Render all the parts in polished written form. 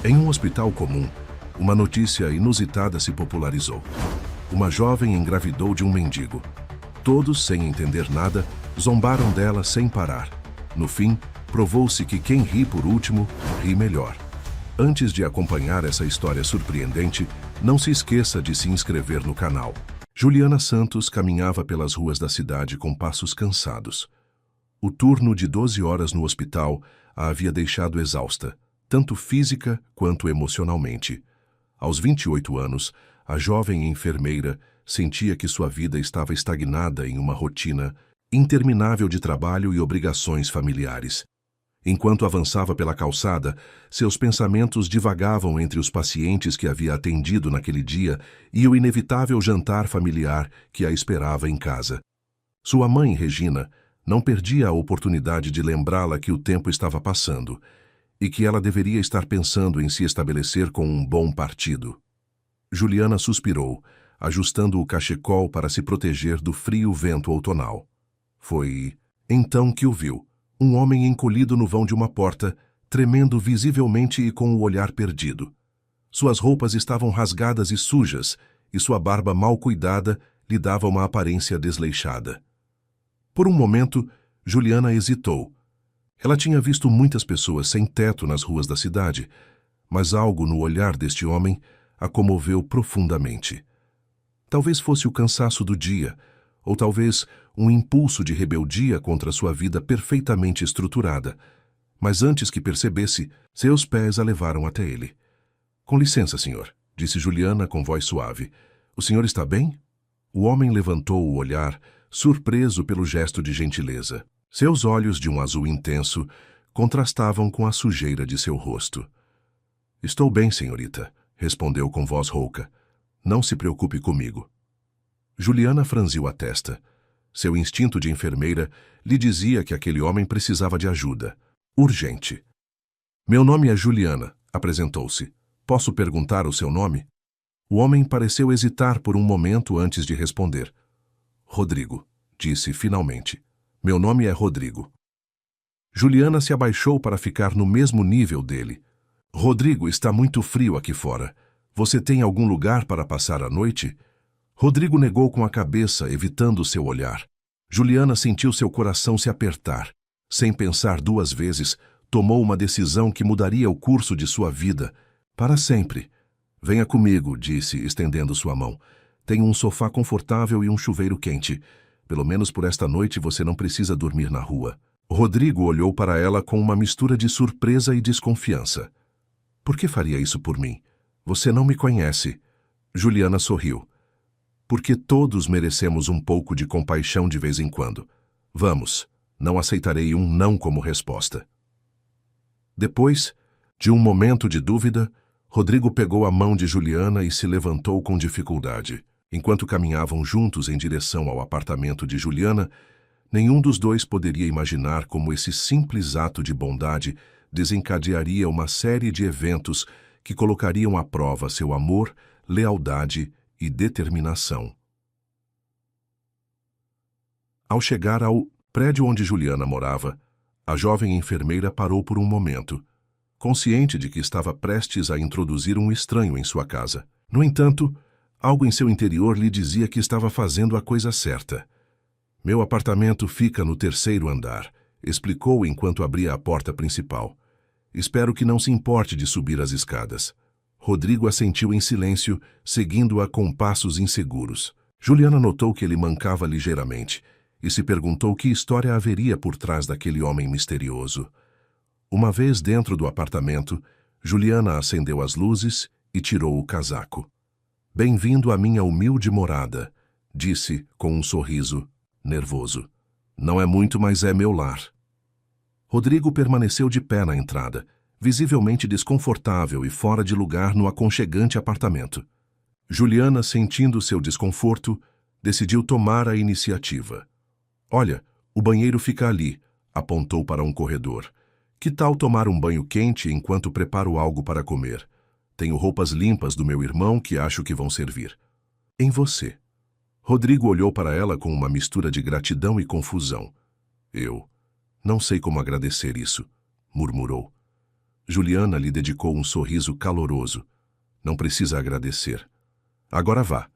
Em um hospital comum, uma notícia inusitada se popularizou. Uma jovem engravidou de um mendigo. Todos, sem entender nada, zombaram dela sem parar. No fim, provou-se que quem ri por último, ri melhor. Antes de acompanhar essa história surpreendente, não se esqueça de se inscrever no canal. Juliana Santos caminhava pelas ruas da cidade com passos cansados. O turno de 12 horas no hospital a havia deixado exausta, tanto física quanto emocionalmente. Aos 28 anos, a jovem enfermeira sentia que sua vida estava estagnada em uma rotina interminável de trabalho e obrigações familiares. Enquanto avançava pela calçada, seus pensamentos divagavam entre os pacientes que havia atendido naquele dia e o inevitável jantar familiar que a esperava em casa. Sua mãe, Regina, não perdia a oportunidade de lembrá-la que o tempo estava passando e que ela deveria estar pensando em se estabelecer com um bom partido. Juliana suspirou, ajustando o cachecol para se proteger do frio vento outonal. Foi então que o viu, um homem encolhido no vão de uma porta, tremendo visivelmente e com o olhar perdido. Suas roupas estavam rasgadas e sujas, e sua barba mal cuidada lhe dava uma aparência desleixada. Por um momento, Juliana hesitou. Ela tinha visto muitas pessoas sem teto nas ruas da cidade, mas algo no olhar deste homem a comoveu profundamente. Talvez fosse o cansaço do dia, ou talvez um impulso de rebeldia contra sua vida perfeitamente estruturada. Mas antes que percebesse, seus pés a levaram até ele. "Com licença, senhor", disse Juliana com voz suave. "O senhor está bem?" O homem levantou o olhar, surpreso pelo gesto de gentileza. Seus olhos, de um azul intenso, contrastavam com a sujeira de seu rosto. "Estou bem, senhorita", respondeu com voz rouca. "Não se preocupe comigo." Juliana franziu a testa. Seu instinto de enfermeira lhe dizia que aquele homem precisava de ajuda. Urgente. "Meu nome é Juliana", apresentou-se. "Posso perguntar o seu nome?" O homem pareceu hesitar por um momento antes de responder. "Rodrigo", disse finalmente. "Meu nome é Rodrigo." Juliana se abaixou para ficar no mesmo nível dele. "Rodrigo, está muito frio aqui fora. Você tem algum lugar para passar a noite?" Rodrigo negou com a cabeça, evitando seu olhar. Juliana sentiu seu coração se apertar. Sem pensar duas vezes, tomou uma decisão que mudaria o curso de sua vida, para sempre. "Venha comigo", disse, estendendo sua mão. "Tenho um sofá confortável e um chuveiro quente. Pelo menos por esta noite você não precisa dormir na rua." Rodrigo olhou para ela com uma mistura de surpresa e desconfiança. "Por que faria isso por mim? Você não me conhece." Juliana sorriu. "Porque todos merecemos um pouco de compaixão de vez em quando. Vamos, não aceitarei um não como resposta." Depois, de um momento de dúvida, Rodrigo pegou a mão de Juliana e se levantou com dificuldade. Enquanto caminhavam juntos em direção ao apartamento de Juliana, nenhum dos dois poderia imaginar como esse simples ato de bondade desencadearia uma série de eventos que colocariam à prova seu amor, lealdade e determinação. Ao chegar ao prédio onde Juliana morava, a jovem enfermeira parou por um momento, consciente de que estava prestes a introduzir um estranho em sua casa. No entanto, algo em seu interior lhe dizia que estava fazendo a coisa certa. "Meu apartamento fica no 3º andar", explicou enquanto abria a porta principal. "Espero que não se importe de subir as escadas." Rodrigo assentiu em silêncio, seguindo-a com passos inseguros. Juliana notou que ele mancava ligeiramente e se perguntou que história haveria por trás daquele homem misterioso. Uma vez dentro do apartamento, Juliana acendeu as luzes e tirou o casaco. "Bem-vindo à minha humilde morada", disse com um sorriso nervoso. "Não é muito, mas é meu lar." Rodrigo permaneceu de pé na entrada, visivelmente desconfortável e fora de lugar no aconchegante apartamento. Juliana, sentindo seu desconforto, decidiu tomar a iniciativa. "Olha, o banheiro fica ali", apontou para um corredor. "Que tal tomar um banho quente enquanto preparo algo para comer? Tenho roupas limpas do meu irmão que acho que vão servir." "Em você." Rodrigo olhou para ela com uma mistura de gratidão e confusão. "Eu não sei como agradecer isso", murmurou. Juliana lhe dedicou um sorriso caloroso. Não precisa agradecer. Agora vá.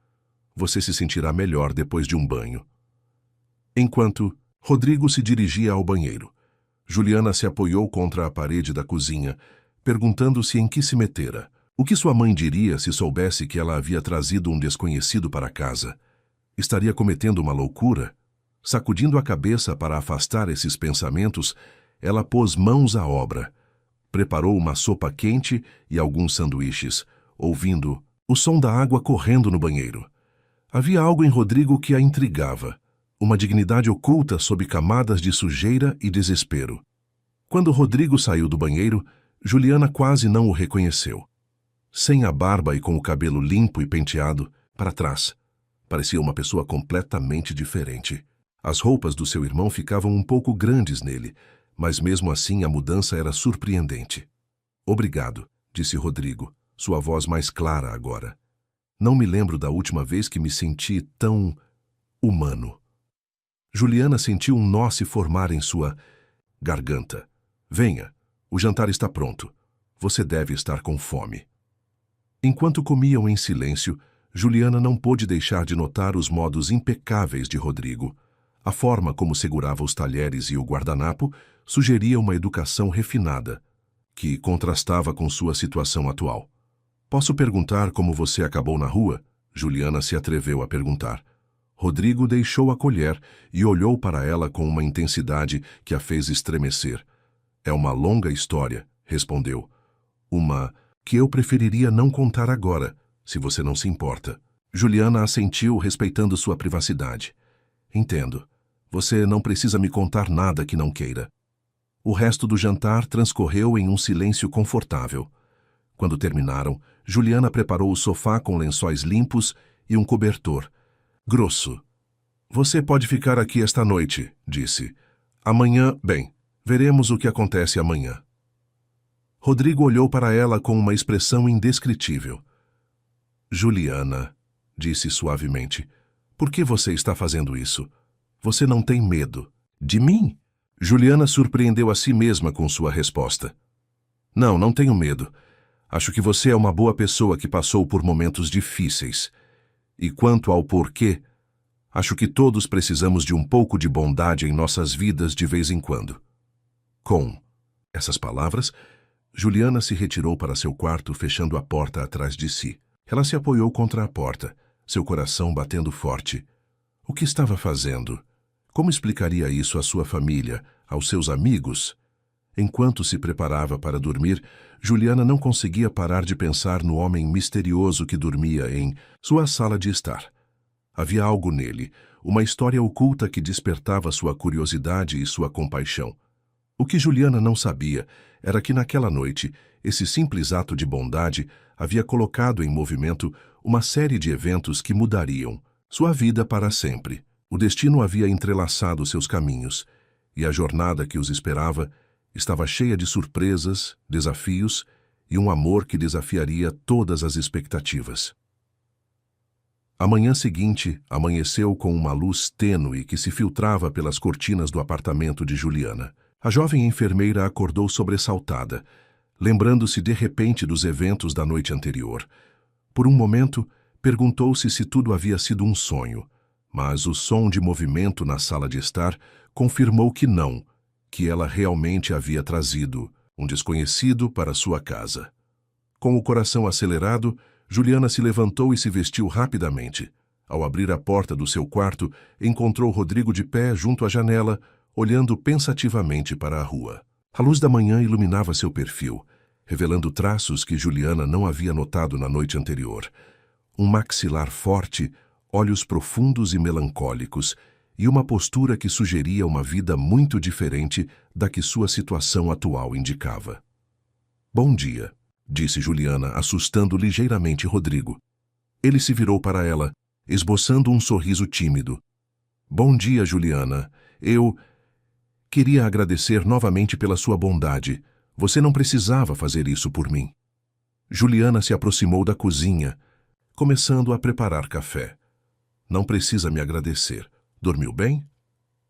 Você se sentirá melhor depois de um banho. Enquanto Rodrigo se dirigia ao banheiro, Juliana se apoiou contra a parede da cozinha, perguntando-se em que se metera. O que sua mãe diria se soubesse que ela havia trazido um desconhecido para casa? Estaria cometendo uma loucura? Sacudindo a cabeça para afastar esses pensamentos, ela pôs mãos à obra. Preparou uma sopa quente e alguns sanduíches, ouvindo o som da água correndo no banheiro. Havia algo em Rodrigo que a intrigava, uma dignidade oculta sob camadas de sujeira e desespero. Quando Rodrigo saiu do banheiro, Juliana quase não o reconheceu. Sem a barba e com o cabelo limpo e penteado, para trás, parecia uma pessoa completamente diferente. As roupas do seu irmão ficavam um pouco grandes nele, mas mesmo assim a mudança era surpreendente. Obrigado, disse Rodrigo, sua voz mais clara agora. Não me lembro da última vez que me senti tão humano. Juliana sentiu um nó se formar em sua garganta. Venha, o jantar está pronto. Você deve estar com fome. Enquanto comiam em silêncio, Juliana não pôde deixar de notar os modos impecáveis de Rodrigo. A forma como segurava os talheres e o guardanapo sugeria uma educação refinada, que contrastava com sua situação atual. Posso perguntar como você acabou na rua? Juliana se atreveu a perguntar. Rodrigo deixou a colher e olhou para ela com uma intensidade que a fez estremecer. É uma longa história, respondeu. Uma que eu preferiria não contar agora, se você não se importa. Juliana assentiu, respeitando sua privacidade. Entendo. Você não precisa me contar nada que não queira. O resto do jantar transcorreu em um silêncio confortável. Quando terminaram, Juliana preparou o sofá com lençóis limpos e um cobertor. Grosso. Você pode ficar aqui esta noite, disse. Amanhã, bem, veremos o que acontece amanhã. Rodrigo olhou para ela com uma expressão indescritível. Juliana, disse suavemente, por que você está fazendo isso? Você não tem medo. De mim? Juliana surpreendeu a si mesma com sua resposta. Não tenho medo. Acho que você é uma boa pessoa que passou por momentos difíceis. E quanto ao porquê, acho que todos precisamos de um pouco de bondade em nossas vidas de vez em quando. Com essas palavras, Juliana se retirou para seu quarto, fechando a porta atrás de si. Ela se apoiou contra a porta, seu coração batendo forte. O que estava fazendo? Como explicaria isso à sua família, aos seus amigos? Enquanto se preparava para dormir, Juliana não conseguia parar de pensar no homem misterioso que dormia em sua sala de estar. Havia algo nele, uma história oculta que despertava sua curiosidade e sua compaixão. O que Juliana não sabia era que naquela noite, esse simples ato de bondade havia colocado em movimento uma série de eventos que mudariam sua vida para sempre. O destino havia entrelaçado seus caminhos, e a jornada que os esperava estava cheia de surpresas, desafios e um amor que desafiaria todas as expectativas. A manhã seguinte amanheceu com uma luz tênue que se filtrava pelas cortinas do apartamento de Juliana. A jovem enfermeira acordou sobressaltada, lembrando-se de repente dos eventos da noite anterior. Por um momento, perguntou-se se tudo havia sido um sonho, mas o som de movimento na sala de estar confirmou que não, que ela realmente havia trazido um desconhecido para sua casa. Com o coração acelerado, Juliana se levantou e se vestiu rapidamente. Ao abrir a porta do seu quarto, encontrou Rodrigo de pé junto à janela, olhando pensativamente para a rua. A luz da manhã iluminava seu perfil, revelando traços que Juliana não havia notado na noite anterior. Um maxilar forte, olhos profundos e melancólicos, e uma postura que sugeria uma vida muito diferente da que sua situação atual indicava. Bom dia, disse Juliana, assustando ligeiramente Rodrigo. Ele se virou para ela, esboçando um sorriso tímido. Bom dia, Juliana. Eu queria agradecer novamente pela sua bondade. Você não precisava fazer isso por mim. Juliana se aproximou da cozinha, começando a preparar café. Não precisa me agradecer. Dormiu bem?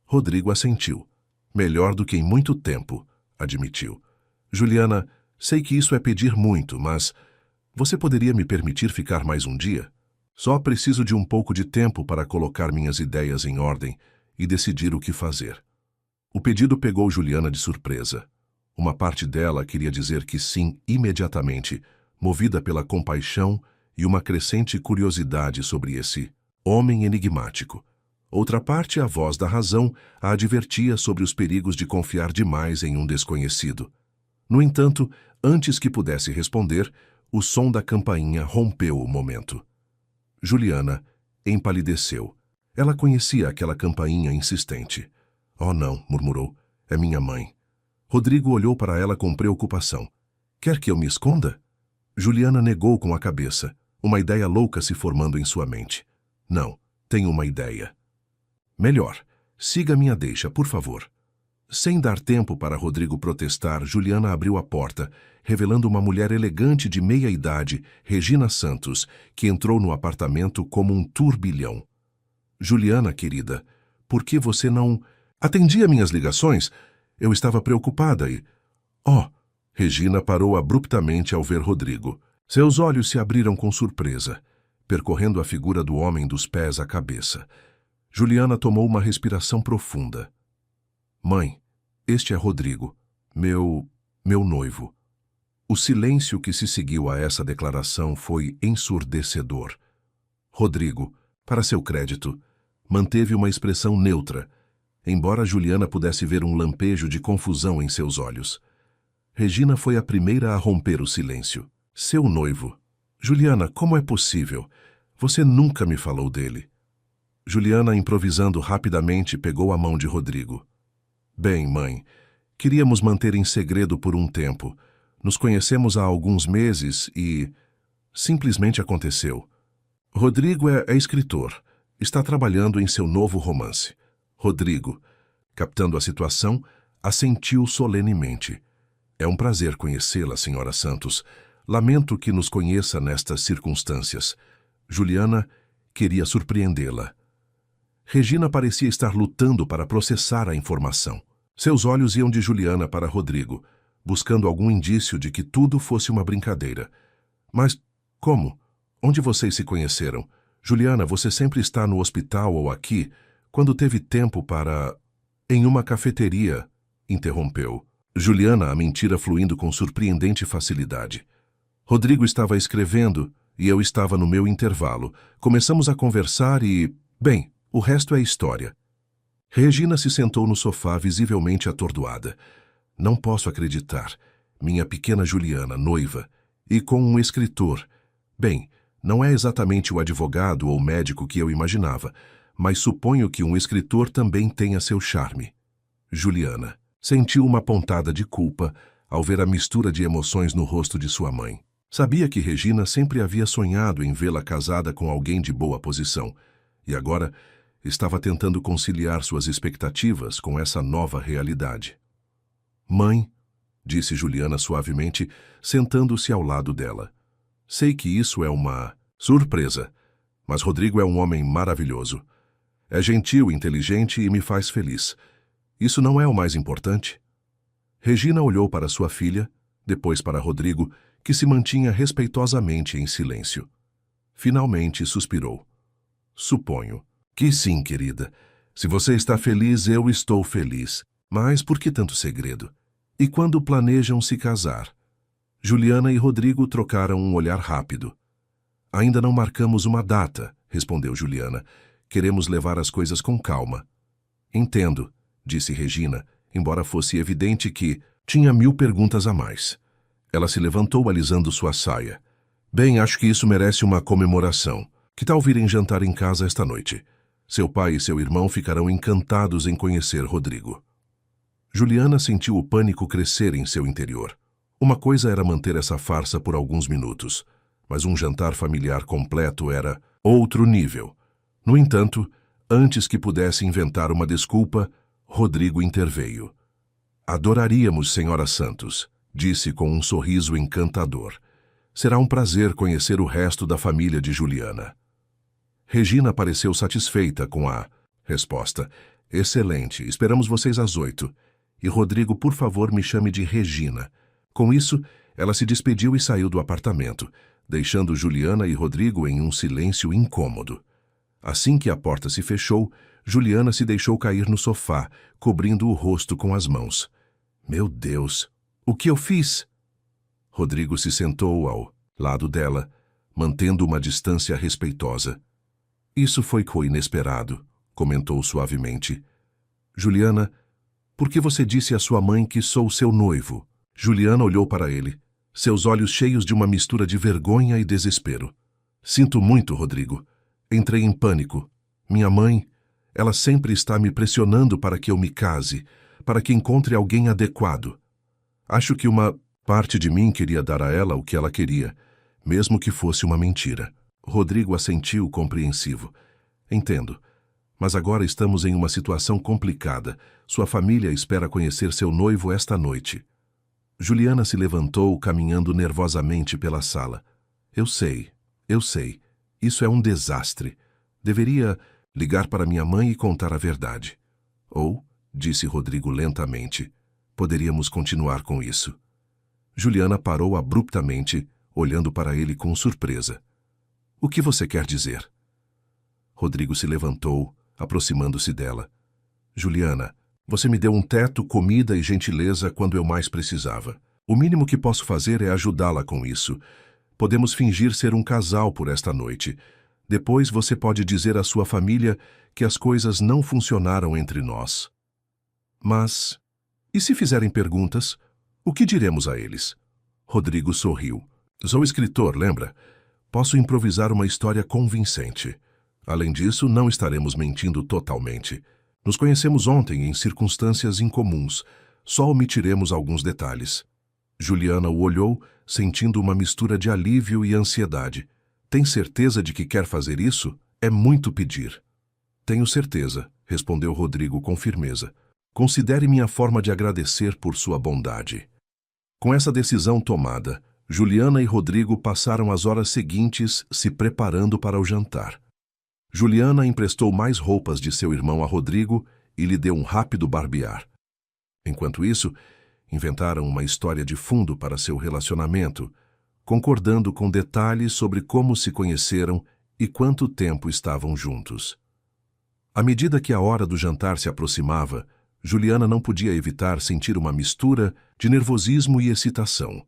Rodrigo assentiu. Melhor do que em muito tempo, admitiu. Juliana, Sei que isso é pedir muito, mas você poderia me permitir ficar mais um dia? Só preciso de um pouco de tempo para colocar minhas ideias em ordem e decidir o que fazer. O pedido pegou Juliana de surpresa. Uma parte dela queria dizer que sim imediatamente, movida pela compaixão e uma crescente curiosidade sobre esse homem enigmático. Outra parte, a voz da razão, a advertia sobre os perigos de confiar demais em um desconhecido. No entanto, antes que pudesse responder, o som da campainha rompeu o momento. Juliana empalideceu. Ela conhecia aquela campainha insistente. "Oh, não", murmurou. "É minha mãe." Rodrigo olhou para ela com preocupação. "Quer que eu me esconda?" Juliana negou com a cabeça, uma ideia louca se formando em sua mente. "Não, tenho uma ideia." "Melhor, siga minha deixa, por favor." Sem dar tempo para Rodrigo protestar, Juliana abriu a porta, revelando uma mulher elegante de meia-idade, Regina Santos, que entrou no apartamento como um turbilhão. "Juliana, querida, por que você não atendia minhas ligações? Eu estava preocupada e..." "Oh!" Regina parou abruptamente ao ver Rodrigo. Seus olhos se abriram com surpresa, percorrendo a figura do homem dos pés à cabeça. Juliana tomou uma respiração profunda. "Mãe, este é Rodrigo, meu noivo." O silêncio que se seguiu a essa declaração foi ensurdecedor. Rodrigo, para seu crédito, manteve uma expressão neutra, embora Juliana pudesse ver um lampejo de confusão em seus olhos. Regina foi a primeira a romper o silêncio. "Seu noivo. Juliana, como é possível? Você nunca me falou dele." Juliana, improvisando rapidamente, pegou a mão de Rodrigo. "Bem, mãe, queríamos manter em segredo por um tempo. Nos conhecemos há alguns meses e... simplesmente aconteceu. Rodrigo é escritor. Está trabalhando em seu novo romance." Rodrigo, captando a situação, assentiu solenemente. "É um prazer conhecê-la, senhora Santos. Lamento que nos conheça nestas circunstâncias." Juliana queria surpreendê-la. Regina parecia estar lutando para processar a informação. Seus olhos iam de Juliana para Rodrigo, buscando algum indício de que tudo fosse uma brincadeira. "Mas como? Onde vocês se conheceram? Juliana, você sempre está no hospital ou aqui? Quando teve tempo para..." "Em uma cafeteria", interrompeu. Juliana, a mentira fluindo com surpreendente facilidade. "Rodrigo estava escrevendo e eu estava no meu intervalo. Começamos a conversar e... bem, o resto é história." Regina se sentou no sofá, visivelmente atordoada. "Não posso acreditar. Minha pequena Juliana, noiva, e com um escritor. Bem, não é exatamente o advogado ou médico que eu imaginava, mas suponho que um escritor também tenha seu charme." Juliana sentiu uma pontada de culpa ao ver a mistura de emoções no rosto de sua mãe. Sabia que Regina sempre havia sonhado em vê-la casada com alguém de boa posição, e agora estava tentando conciliar suas expectativas com essa nova realidade. "Mãe", disse Juliana suavemente, sentando-se ao lado dela. "Sei que isso é uma surpresa, mas Rodrigo é um homem maravilhoso. É gentil, inteligente e me faz feliz. Isso não é o mais importante?" Regina olhou para sua filha, depois para Rodrigo, que se mantinha respeitosamente em silêncio. Finalmente suspirou. "Suponho que sim, querida. Se você está feliz, eu estou feliz. Mas por que tanto segredo? E quando planejam se casar?" Juliana e Rodrigo trocaram um olhar rápido. "Ainda não marcamos uma data", respondeu Juliana. "Queremos levar as coisas com calma." "Entendo", disse Regina, embora fosse evidente que tinha 1000 perguntas a mais. Ela se levantou alisando sua saia. "Bem, acho que isso merece uma comemoração. Que tal virem jantar em casa esta noite? Seu pai e seu irmão ficarão encantados em conhecer Rodrigo." Juliana sentiu o pânico crescer em seu interior. Uma coisa era manter essa farsa por alguns minutos, mas um jantar familiar completo era outro nível. No entanto, antes que pudesse inventar uma desculpa, Rodrigo interveio. "Adoraríamos, senhora Santos", disse com um sorriso encantador. "Será um prazer conhecer o resto da família de Juliana." Regina pareceu satisfeita com a resposta. "Excelente, esperamos vocês às 8. E Rodrigo, por favor, me chame de Regina." Com isso, ela se despediu e saiu do apartamento, deixando Juliana e Rodrigo em um silêncio incômodo. Assim que a porta se fechou, Juliana se deixou cair no sofá, cobrindo o rosto com as mãos. Meu Deus, o que eu fiz? Rodrigo se sentou ao lado dela, mantendo uma distância respeitosa. Isso foi inesperado, comentou suavemente. Juliana, por que você disse à sua mãe que sou seu noivo? Juliana olhou para ele, seus olhos cheios de uma mistura de vergonha e desespero. Sinto muito, Rodrigo. Entrei em pânico. Minha mãe, ela sempre está me pressionando para que eu me case, para que encontre alguém adequado. Acho que uma parte de mim queria dar a ela o que ela queria, mesmo que fosse uma mentira. Rodrigo assentiu compreensivo. Entendo. Mas agora estamos em uma situação complicada. Sua família espera conhecer seu noivo esta noite. Juliana se levantou, caminhando nervosamente pela sala. Eu sei. Isso é um desastre. Deveria ligar para minha mãe e contar a verdade. Ou, disse Rodrigo lentamente, poderíamos continuar com isso. Juliana parou abruptamente, olhando para ele com surpresa. O que você quer dizer? Rodrigo se levantou, aproximando-se dela. Juliana, você me deu um teto, comida e gentileza quando eu mais precisava. O mínimo que posso fazer é ajudá-la com isso. Podemos fingir ser um casal por esta noite. Depois você pode dizer à sua família que as coisas não funcionaram entre nós. Mas, e se fizerem perguntas, o que diremos a eles? Rodrigo sorriu. Sou escritor, lembra? Posso improvisar uma história convincente. Além disso, não estaremos mentindo totalmente. Nos conhecemos ontem em circunstâncias incomuns. Só omitiremos alguns detalhes. Juliana o olhou, sentindo uma mistura de alívio e ansiedade. Tem certeza de que quer fazer isso? É muito pedir. Tenho certeza, respondeu Rodrigo com firmeza. Considere minha forma de agradecer por sua bondade. Com essa decisão tomada, Juliana e Rodrigo passaram as horas seguintes se preparando para o jantar. Juliana emprestou mais roupas de seu irmão a Rodrigo e lhe deu um rápido barbear. Enquanto isso, inventaram uma história de fundo para seu relacionamento, concordando com detalhes sobre como se conheceram e quanto tempo estavam juntos. À medida que a hora do jantar se aproximava, Juliana não podia evitar sentir uma mistura de nervosismo e excitação.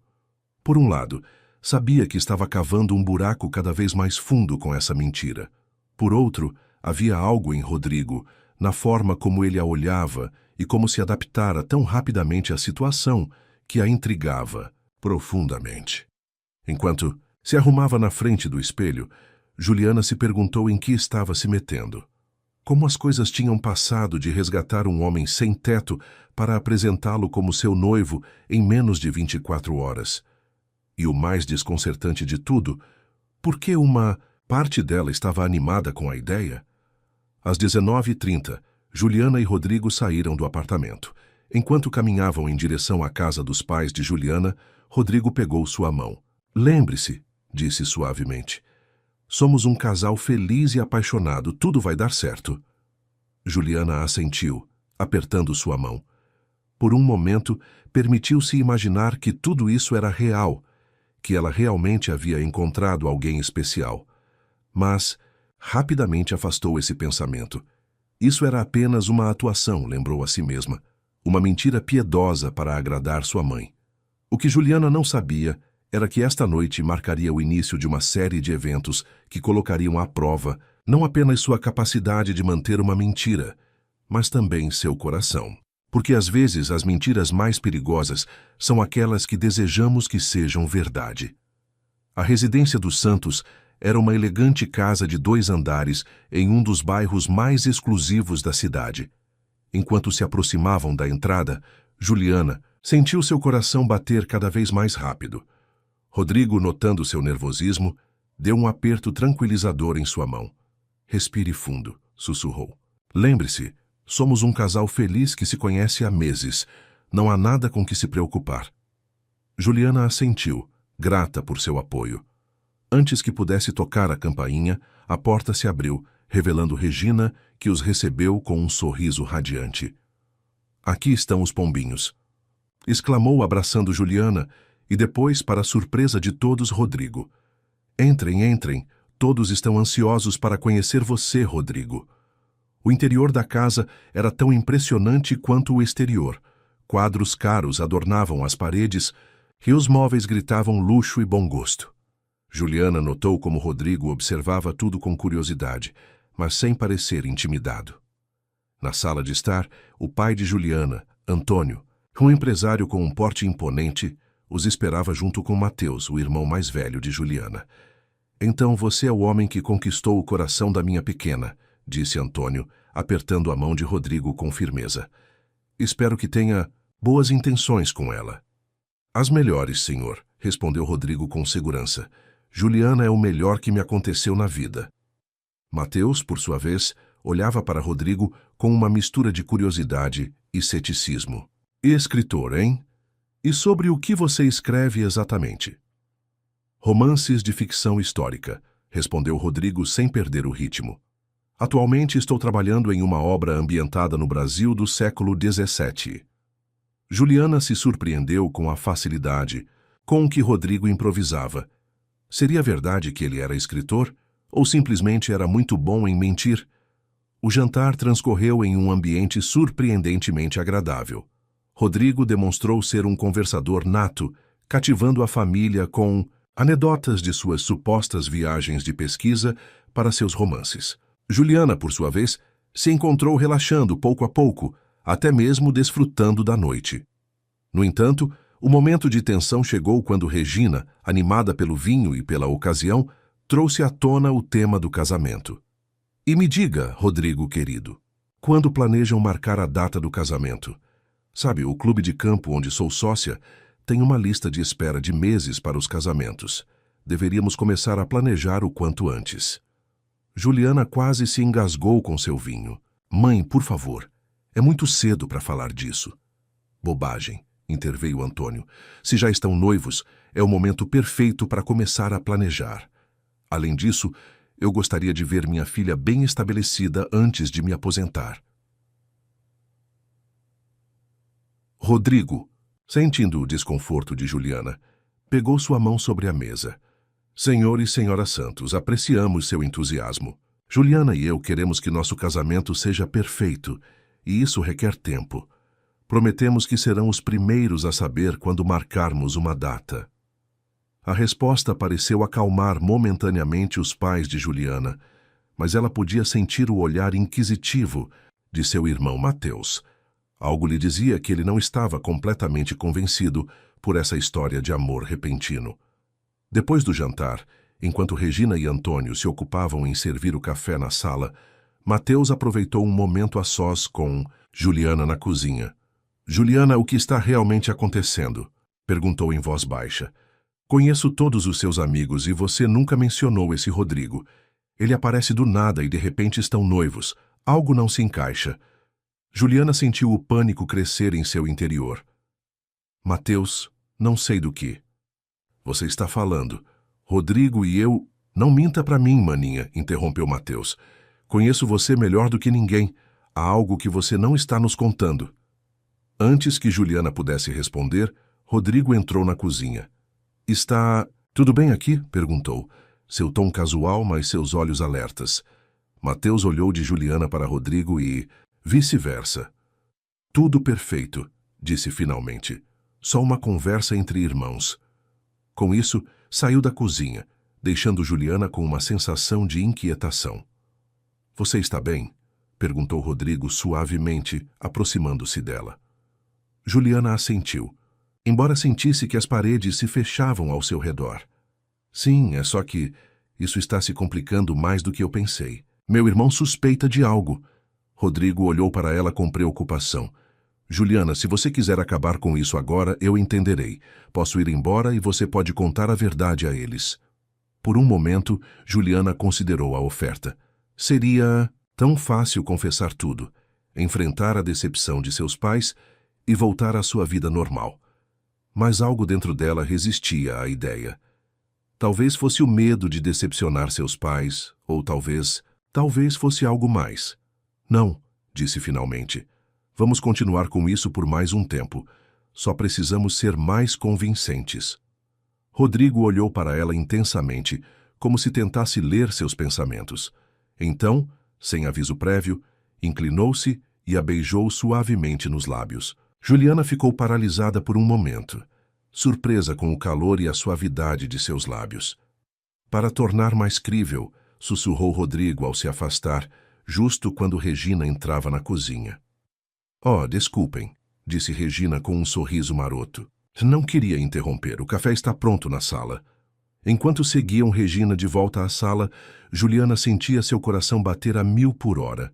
Por um lado, sabia que estava cavando um buraco cada vez mais fundo com essa mentira. Por outro, havia algo em Rodrigo, na forma como ele a olhava e como se adaptara tão rapidamente à situação, que a intrigava profundamente. Enquanto se arrumava na frente do espelho, Juliana se perguntou em que estava se metendo. Como as coisas tinham passado de resgatar um homem sem teto para apresentá-lo como seu noivo em menos de 24 horas. E o mais desconcertante de tudo, por que uma parte dela estava animada com a ideia? Às 19h30, Juliana e Rodrigo saíram do apartamento. Enquanto caminhavam em direção à casa dos pais de Juliana, Rodrigo pegou sua mão. Lembre-se, disse suavemente. Somos um casal feliz e apaixonado, tudo vai dar certo. Juliana assentiu, apertando sua mão. Por um momento, permitiu-se imaginar que tudo isso era real, que ela realmente havia encontrado alguém especial. Mas rapidamente afastou esse pensamento. Isso era apenas uma atuação, lembrou a si mesma. Uma mentira piedosa para agradar sua mãe. O que Juliana não sabia era que esta noite marcaria o início de uma série de eventos que colocariam à prova não apenas sua capacidade de manter uma mentira, mas também seu coração. Porque às vezes as mentiras mais perigosas são aquelas que desejamos que sejam verdade. A residência dos Santos era uma elegante casa de 2 andares em um dos bairros mais exclusivos da cidade. Enquanto se aproximavam da entrada, Juliana sentiu seu coração bater cada vez mais rápido. Rodrigo, notando seu nervosismo, deu um aperto tranquilizador em sua mão. Respire fundo, sussurrou. Lembre-se, somos um casal feliz que se conhece há meses. Não há nada com que se preocupar. Juliana assentiu, grata por seu apoio. Antes que pudesse tocar a campainha, a porta se abriu, revelando Regina, que os recebeu com um sorriso radiante. Aqui estão os pombinhos, exclamou abraçando Juliana E depois, para a surpresa de todos, Rodrigo. Entrem, entrem. Todos estão ansiosos para conhecer você, Rodrigo. O interior da casa era tão impressionante quanto o exterior. Quadros caros adornavam as paredes e os móveis gritavam luxo e bom gosto. Juliana notou como Rodrigo observava tudo com curiosidade, mas sem parecer intimidado. Na sala de estar, o pai de Juliana, Antônio, um empresário com um porte imponente, os esperava junto com Mateus, o irmão mais velho de Juliana. Então você é o homem que conquistou o coração da minha pequena, disse Antônio, apertando a mão de Rodrigo com firmeza. Espero que tenha boas intenções com ela. As melhores, senhor, respondeu Rodrigo com segurança. Juliana é o melhor que me aconteceu na vida. Mateus, por sua vez, olhava para Rodrigo com uma mistura de curiosidade e ceticismo. Escritor, hein? E sobre o que você escreve exatamente? Romances de ficção histórica, respondeu Rodrigo sem perder o ritmo. Atualmente estou trabalhando em uma obra ambientada no Brasil do século XVII. Juliana se surpreendeu com a facilidade com que Rodrigo improvisava. Seria verdade que ele era escritor? Ou simplesmente era muito bom em mentir? O jantar transcorreu em um ambiente surpreendentemente agradável. Rodrigo demonstrou ser um conversador nato, cativando a família com anedotas de suas supostas viagens de pesquisa para seus romances. Juliana, por sua vez, se encontrou relaxando pouco a pouco, até mesmo desfrutando da noite. No entanto, o momento de tensão chegou quando Regina, animada pelo vinho e pela ocasião, trouxe à tona o tema do casamento. E me diga, Rodrigo querido, quando planejam marcar a data do casamento? Sabe, o clube de campo onde sou sócia tem uma lista de espera de meses para os casamentos. Deveríamos começar a planejar o quanto antes. Juliana quase se engasgou com seu vinho. Mãe, por favor, é muito cedo para falar disso. Bobagem, interveio Antônio. Se já estão noivos, é o momento perfeito para começar a planejar. Além disso, eu gostaria de ver minha filha bem estabelecida antes de me aposentar. Rodrigo, sentindo o desconforto de Juliana, pegou sua mão sobre a mesa. Senhor e senhora Santos, apreciamos seu entusiasmo. Juliana e eu queremos que nosso casamento seja perfeito, e isso requer tempo. Prometemos que serão os primeiros a saber quando marcarmos uma data. A resposta pareceu acalmar momentaneamente os pais de Juliana, mas ela podia sentir o olhar inquisitivo de seu irmão Mateus. Algo lhe dizia que ele não estava completamente convencido por essa história de amor repentino. Depois do jantar, enquanto Regina e Antônio se ocupavam em servir o café na sala, Mateus aproveitou um momento a sós com Juliana na cozinha. Juliana, o que está realmente acontecendo? Perguntou em voz baixa. Conheço todos os seus amigos e você nunca mencionou esse Rodrigo. Ele aparece do nada e de repente estão noivos. Algo não se encaixa. Juliana sentiu o pânico crescer em seu interior. Mateus, não sei do que você está falando. Rodrigo e eu... Não minta para mim, maninha, interrompeu Mateus. Conheço você melhor do que ninguém. Há algo que você não está nos contando. Antes que Juliana pudesse responder, Rodrigo entrou na cozinha. Está... tudo bem aqui? Perguntou. Seu tom casual, mas seus olhos alertas. Mateus olhou de Juliana para Rodrigo e... vice-versa. Tudo perfeito, disse finalmente. Só uma conversa entre irmãos. Com isso, saiu da cozinha, deixando Juliana com uma sensação de inquietação. Você está bem? Perguntou Rodrigo suavemente, aproximando-se dela. Juliana assentiu, embora sentisse que as paredes se fechavam ao seu redor. Sim, é só que isso está se complicando mais do que eu pensei. Meu irmão suspeita de algo. Rodrigo olhou para ela com preocupação. Juliana, se você quiser acabar com isso agora, eu entenderei. Posso ir embora e você pode contar a verdade a eles. Por um momento, Juliana considerou a oferta. Seria tão fácil confessar tudo, enfrentar a decepção de seus pais e voltar à sua vida normal. Mas algo dentro dela resistia à ideia. Talvez fosse o medo de decepcionar seus pais, ou talvez fosse algo mais. Não, disse finalmente. Vamos continuar com isso por mais um tempo. Só precisamos ser mais convincentes. Rodrigo olhou para ela intensamente, como se tentasse ler seus pensamentos. Então, sem aviso prévio, inclinou-se e a beijou suavemente nos lábios. Juliana ficou paralisada por um momento, surpresa com o calor e a suavidade de seus lábios. Para tornar mais crível, sussurrou Rodrigo ao se afastar, justo quando Regina entrava na cozinha. Oh, desculpem, disse Regina com um sorriso maroto. Não queria interromper, o café está pronto na sala. Enquanto seguiam Regina de volta à sala, Juliana sentia seu coração bater a 1000 por hora.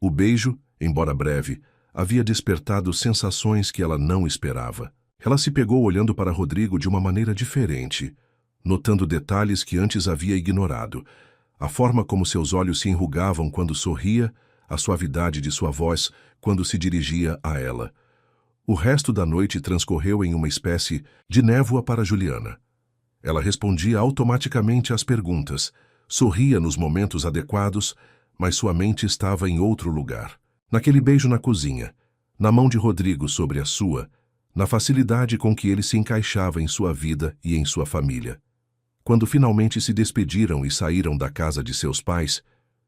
O beijo, embora breve, havia despertado sensações que ela não esperava. Ela se pegou olhando para Rodrigo de uma maneira diferente, notando detalhes que antes havia ignorado. A forma como seus olhos se enrugavam quando sorria, a suavidade de sua voz quando se dirigia a ela. O resto da noite transcorreu em uma espécie de névoa para Juliana. Ela respondia automaticamente às perguntas, sorria nos momentos adequados, mas sua mente estava em outro lugar. Naquele beijo na cozinha, na mão de Rodrigo sobre a sua, na facilidade com que ele se encaixava em sua vida e em sua família. Quando finalmente se despediram e saíram da casa de seus pais,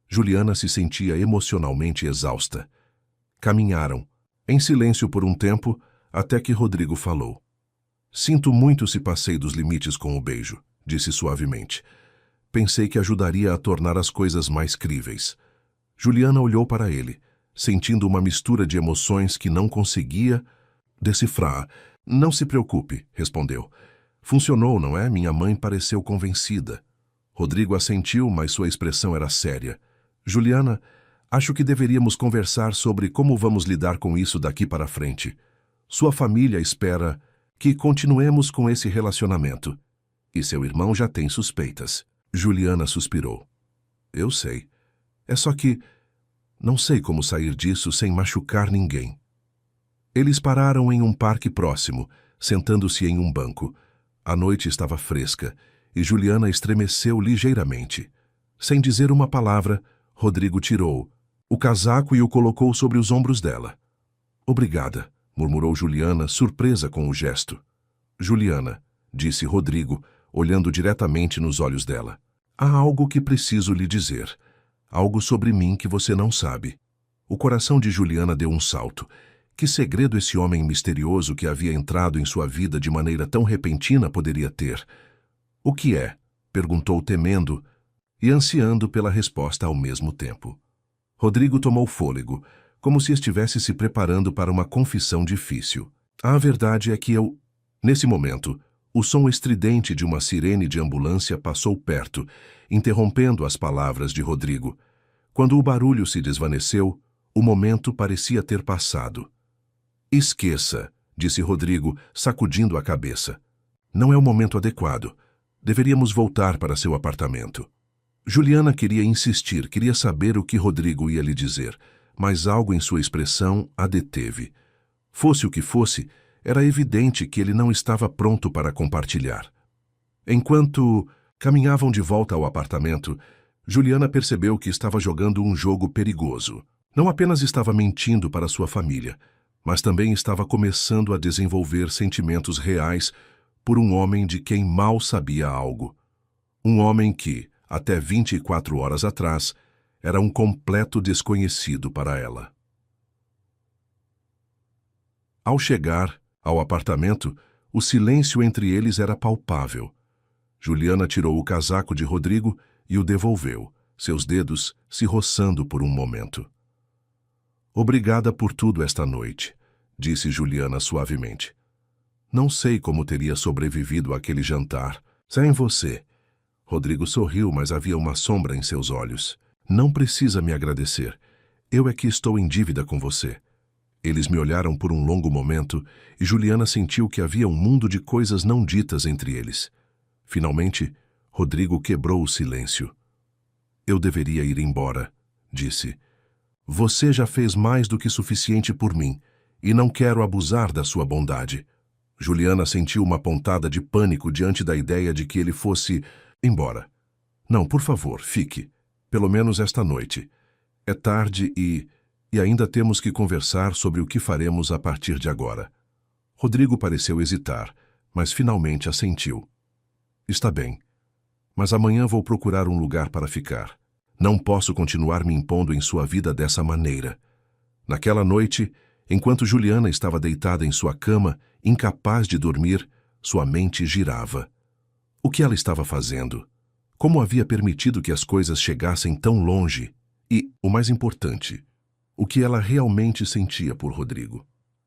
Juliana se sentia emocionalmente exausta. Caminharam, em silêncio por um tempo, até que Rodrigo falou. Sinto muito se passei dos limites com o beijo, disse suavemente. Pensei que ajudaria a tornar as coisas mais críveis. Juliana olhou para ele, sentindo uma mistura de emoções que não conseguia decifrar. Não se preocupe, respondeu. Funcionou, não é? Minha mãe pareceu convencida. Rodrigo assentiu, mas sua expressão era séria. Juliana, acho que deveríamos conversar sobre como vamos lidar com isso daqui para frente. Sua família espera que continuemos com esse relacionamento. E seu irmão já tem suspeitas. Juliana suspirou. Eu sei. É só que não sei como sair disso sem machucar ninguém. Eles pararam em um parque próximo, sentando-se em um banco. A noite estava fresca e Juliana estremeceu ligeiramente. Sem dizer uma palavra, Rodrigo tirou o casaco e o colocou sobre os ombros dela. Obrigada, murmurou Juliana, surpresa com o gesto. Juliana, disse Rodrigo, olhando diretamente nos olhos dela. Há algo que preciso lhe dizer. Algo sobre mim que você não sabe. O coração de Juliana deu um salto. Que segredo esse homem misterioso que havia entrado em sua vida de maneira tão repentina poderia ter? O que é? Perguntou temendo e ansiando pela resposta ao mesmo tempo. Rodrigo tomou fôlego, como se estivesse se preparando para uma confissão difícil. A verdade é que eu... Nesse momento, o som estridente de uma sirene de ambulância passou perto, interrompendo as palavras de Rodrigo. Quando o barulho se desvaneceu, o momento parecia ter passado. Esqueça, disse Rodrigo, sacudindo a cabeça. Não é o momento adequado. Deveríamos voltar para seu apartamento. Juliana queria insistir, queria saber o que Rodrigo ia lhe dizer, mas algo em sua expressão a deteve. Fosse o que fosse, era evidente que ele não estava pronto para compartilhar. Enquanto caminhavam de volta ao apartamento, Juliana percebeu que estava jogando um jogo perigoso. Não apenas estava mentindo para sua família, mas também estava começando a desenvolver sentimentos reais por um homem de quem mal sabia algo. Um homem que, até 24 horas atrás, era um completo desconhecido para ela. Ao chegar ao apartamento, o silêncio entre eles era palpável. Juliana tirou o casaco de Rodrigo e o devolveu, seus dedos se roçando por um momento. Obrigada por tudo esta noite, disse Juliana suavemente. Não sei como teria sobrevivido àquele jantar, sem você. Rodrigo sorriu, mas havia uma sombra em seus olhos. Não precisa me agradecer. Eu é que estou em dívida com você. Eles me olharam por um longo momento e Juliana sentiu que havia um mundo de coisas não ditas entre eles. Finalmente, Rodrigo quebrou o silêncio. Eu deveria ir embora, disse. Você já fez mais do que suficiente por mim, e não quero abusar da sua bondade. Juliana sentiu uma pontada de pânico diante da ideia de que ele fosse embora. Não, por favor, fique. Pelo menos esta noite. É tarde e ainda temos que conversar sobre o que faremos a partir de agora. Rodrigo pareceu hesitar, mas finalmente assentiu. Está bem, mas amanhã vou procurar um lugar para ficar. Não posso continuar me impondo em sua vida dessa maneira. Naquela noite, enquanto Juliana estava deitada em sua cama, incapaz de dormir, sua mente girava. O que ela estava fazendo? Como havia permitido que as coisas chegassem tão longe? E, o mais importante, o que ela realmente sentia por Rodrigo?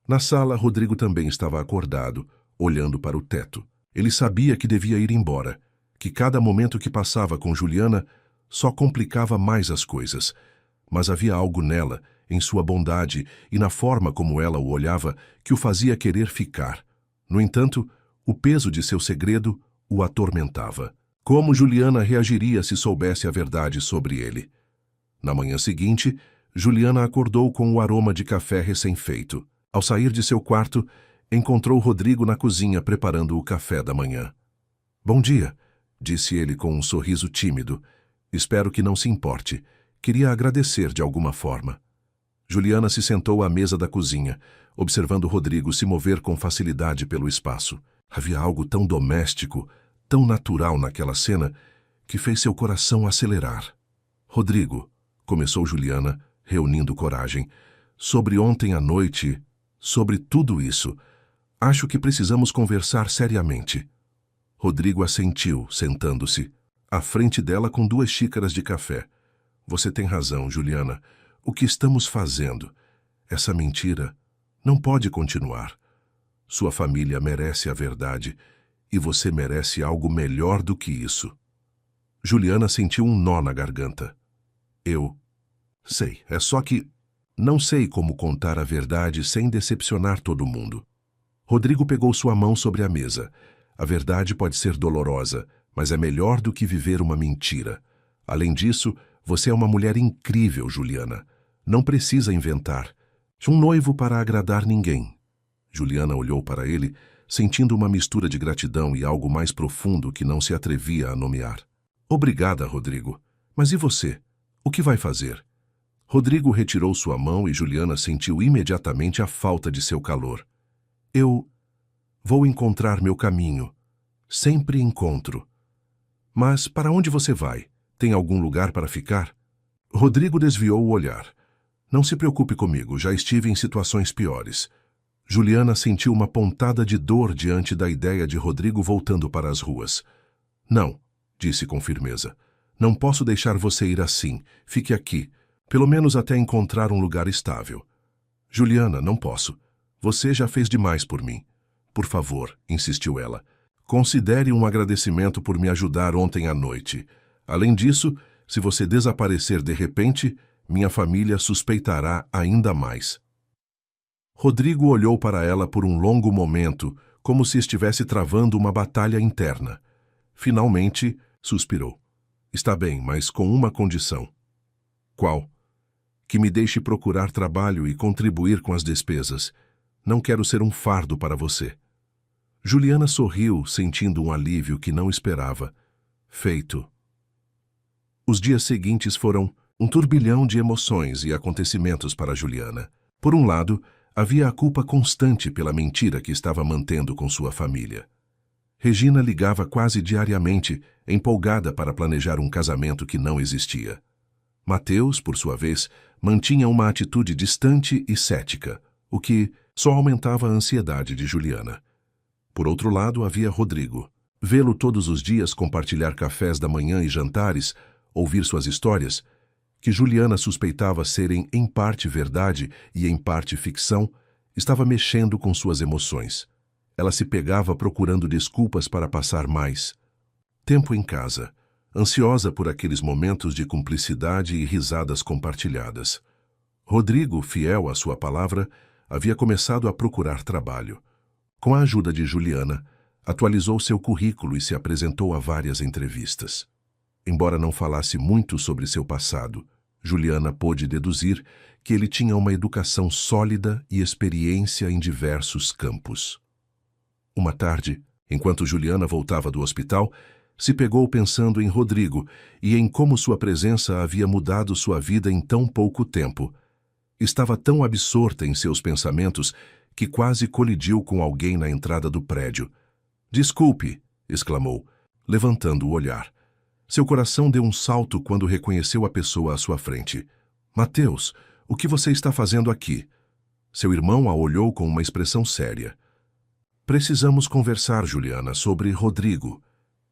Na sala, Rodrigo também estava acordado, olhando para o teto. Ele sabia que devia ir embora, que cada momento que passava com Juliana só complicava mais as coisas. Mas havia algo nela, em sua bondade e na forma como ela o olhava, que o fazia querer ficar. No entanto, o peso de seu segredo o atormentava. Como Juliana reagiria se soubesse a verdade sobre ele? Na manhã seguinte, Juliana acordou com o aroma de café recém-feito. Ao sair de seu quarto, encontrou Rodrigo na cozinha preparando o café da manhã. Bom dia, disse ele com um sorriso tímido. Espero que não se importe. Queria agradecer de alguma forma. Juliana se sentou à mesa da cozinha, observando Rodrigo se mover com facilidade pelo espaço. Havia algo tão doméstico, tão natural naquela cena, que fez seu coração acelerar. Rodrigo, começou Juliana, reunindo coragem, sobre ontem à noite, sobre tudo isso, acho que precisamos conversar seriamente. Rodrigo assentiu, sentando-se, à frente dela com 2 xícaras de café. Você tem razão, Juliana. O que estamos fazendo? Essa mentira não pode continuar. Sua família merece a verdade e você merece algo melhor do que isso. Juliana sentiu um nó na garganta. Eu sei, é só que não sei como contar a verdade sem decepcionar todo mundo. Rodrigo pegou sua mão sobre a mesa. A verdade pode ser dolorosa, mas é melhor do que viver uma mentira. Além disso, você é uma mulher incrível, Juliana. Não precisa inventar. Um noivo para agradar ninguém. Juliana olhou para ele, sentindo uma mistura de gratidão e algo mais profundo que não se atrevia a nomear. Obrigada, Rodrigo. Mas e você? O que vai fazer? Rodrigo retirou sua mão e Juliana sentiu imediatamente a falta de seu calor. Eu vou encontrar meu caminho. Sempre encontro. Mas para onde você vai? Tem algum lugar para ficar? Rodrigo desviou o olhar. Não se preocupe comigo, já estive em situações piores. Juliana sentiu uma pontada de dor diante da ideia de Rodrigo voltando para as ruas. Não, disse com firmeza. Não posso deixar você ir assim. Fique aqui, pelo menos até encontrar um lugar estável. Juliana, não posso. Você já fez demais por mim. Por favor, insistiu ela. Considere um agradecimento por me ajudar ontem à noite. Além disso, se você desaparecer de repente, minha família suspeitará ainda mais. Rodrigo olhou para ela por um longo momento, como se estivesse travando uma batalha interna. Finalmente, suspirou. Está bem, mas com uma condição. Qual? Que me deixe procurar trabalho e contribuir com as despesas. Não quero ser um fardo para você. Juliana sorriu, sentindo um alívio que não esperava. Feito. Os dias seguintes foram um turbilhão de emoções e acontecimentos para Juliana. Por um lado, havia a culpa constante pela mentira que estava mantendo com sua família. Regina ligava quase diariamente, empolgada para planejar um casamento que não existia. Mateus, por sua vez, mantinha uma atitude distante e cética, o que só aumentava a ansiedade de Juliana. Por outro lado, havia Rodrigo. Vê-lo todos os dias compartilhar cafés da manhã e jantares, ouvir suas histórias, que Juliana suspeitava serem em parte verdade e em parte ficção, estava mexendo com suas emoções. Ela se pegava procurando desculpas para passar mais tempo em casa, ansiosa por aqueles momentos de cumplicidade e risadas compartilhadas. Rodrigo, fiel à sua palavra, havia começado a procurar trabalho. Com a ajuda de Juliana, atualizou seu currículo e se apresentou a várias entrevistas. Embora não falasse muito sobre seu passado, Juliana pôde deduzir que ele tinha uma educação sólida e experiência em diversos campos. Uma tarde, enquanto Juliana voltava do hospital, se pegou pensando em Rodrigo e em como sua presença havia mudado sua vida em tão pouco tempo. Estava tão absorta em seus pensamentos que quase colidiu com alguém na entrada do prédio. "Desculpe", exclamou, levantando o olhar. Seu coração deu um salto quando reconheceu a pessoa à sua frente. "Mateus, o que você está fazendo aqui?" Seu irmão a olhou com uma expressão séria. "Precisamos conversar, Juliana, sobre Rodrigo."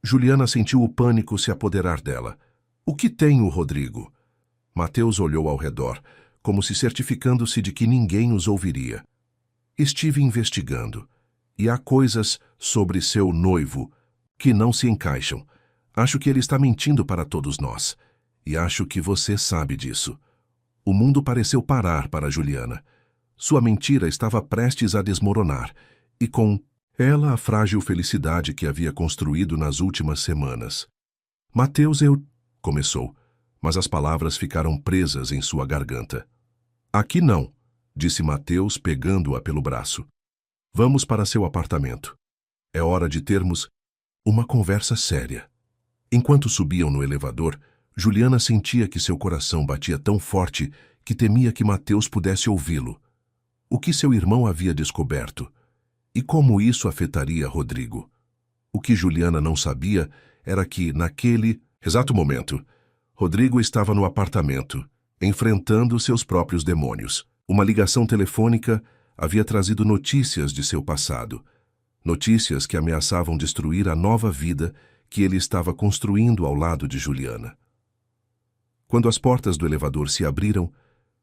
Juliana sentiu o pânico se apoderar dela. "O que tem o Rodrigo?" Mateus olhou ao redor, como se certificando-se de que ninguém os ouviria. "Estive investigando, e há coisas sobre seu noivo que não se encaixam. Acho que ele está mentindo para todos nós, e acho que você sabe disso." O mundo pareceu parar para Juliana. Sua mentira estava prestes a desmoronar, e com ela a frágil felicidade que havia construído nas últimas semanas. "Mateus, começou, mas as palavras ficaram presas em sua garganta. "Aqui não", disse Mateus, pegando-a pelo braço. "Vamos para seu apartamento. É hora de termos uma conversa séria." Enquanto subiam no elevador, Juliana sentia que seu coração batia tão forte que temia que Mateus pudesse ouvi-lo. O que seu irmão havia descoberto? E como isso afetaria Rodrigo? O que Juliana não sabia era que, naquele exato momento, Rodrigo estava no apartamento, enfrentando seus próprios demônios. Uma ligação telefônica havia trazido notícias de seu passado, notícias que ameaçavam destruir a nova vida que ele estava construindo ao lado de Juliana. Quando as portas do elevador se abriram,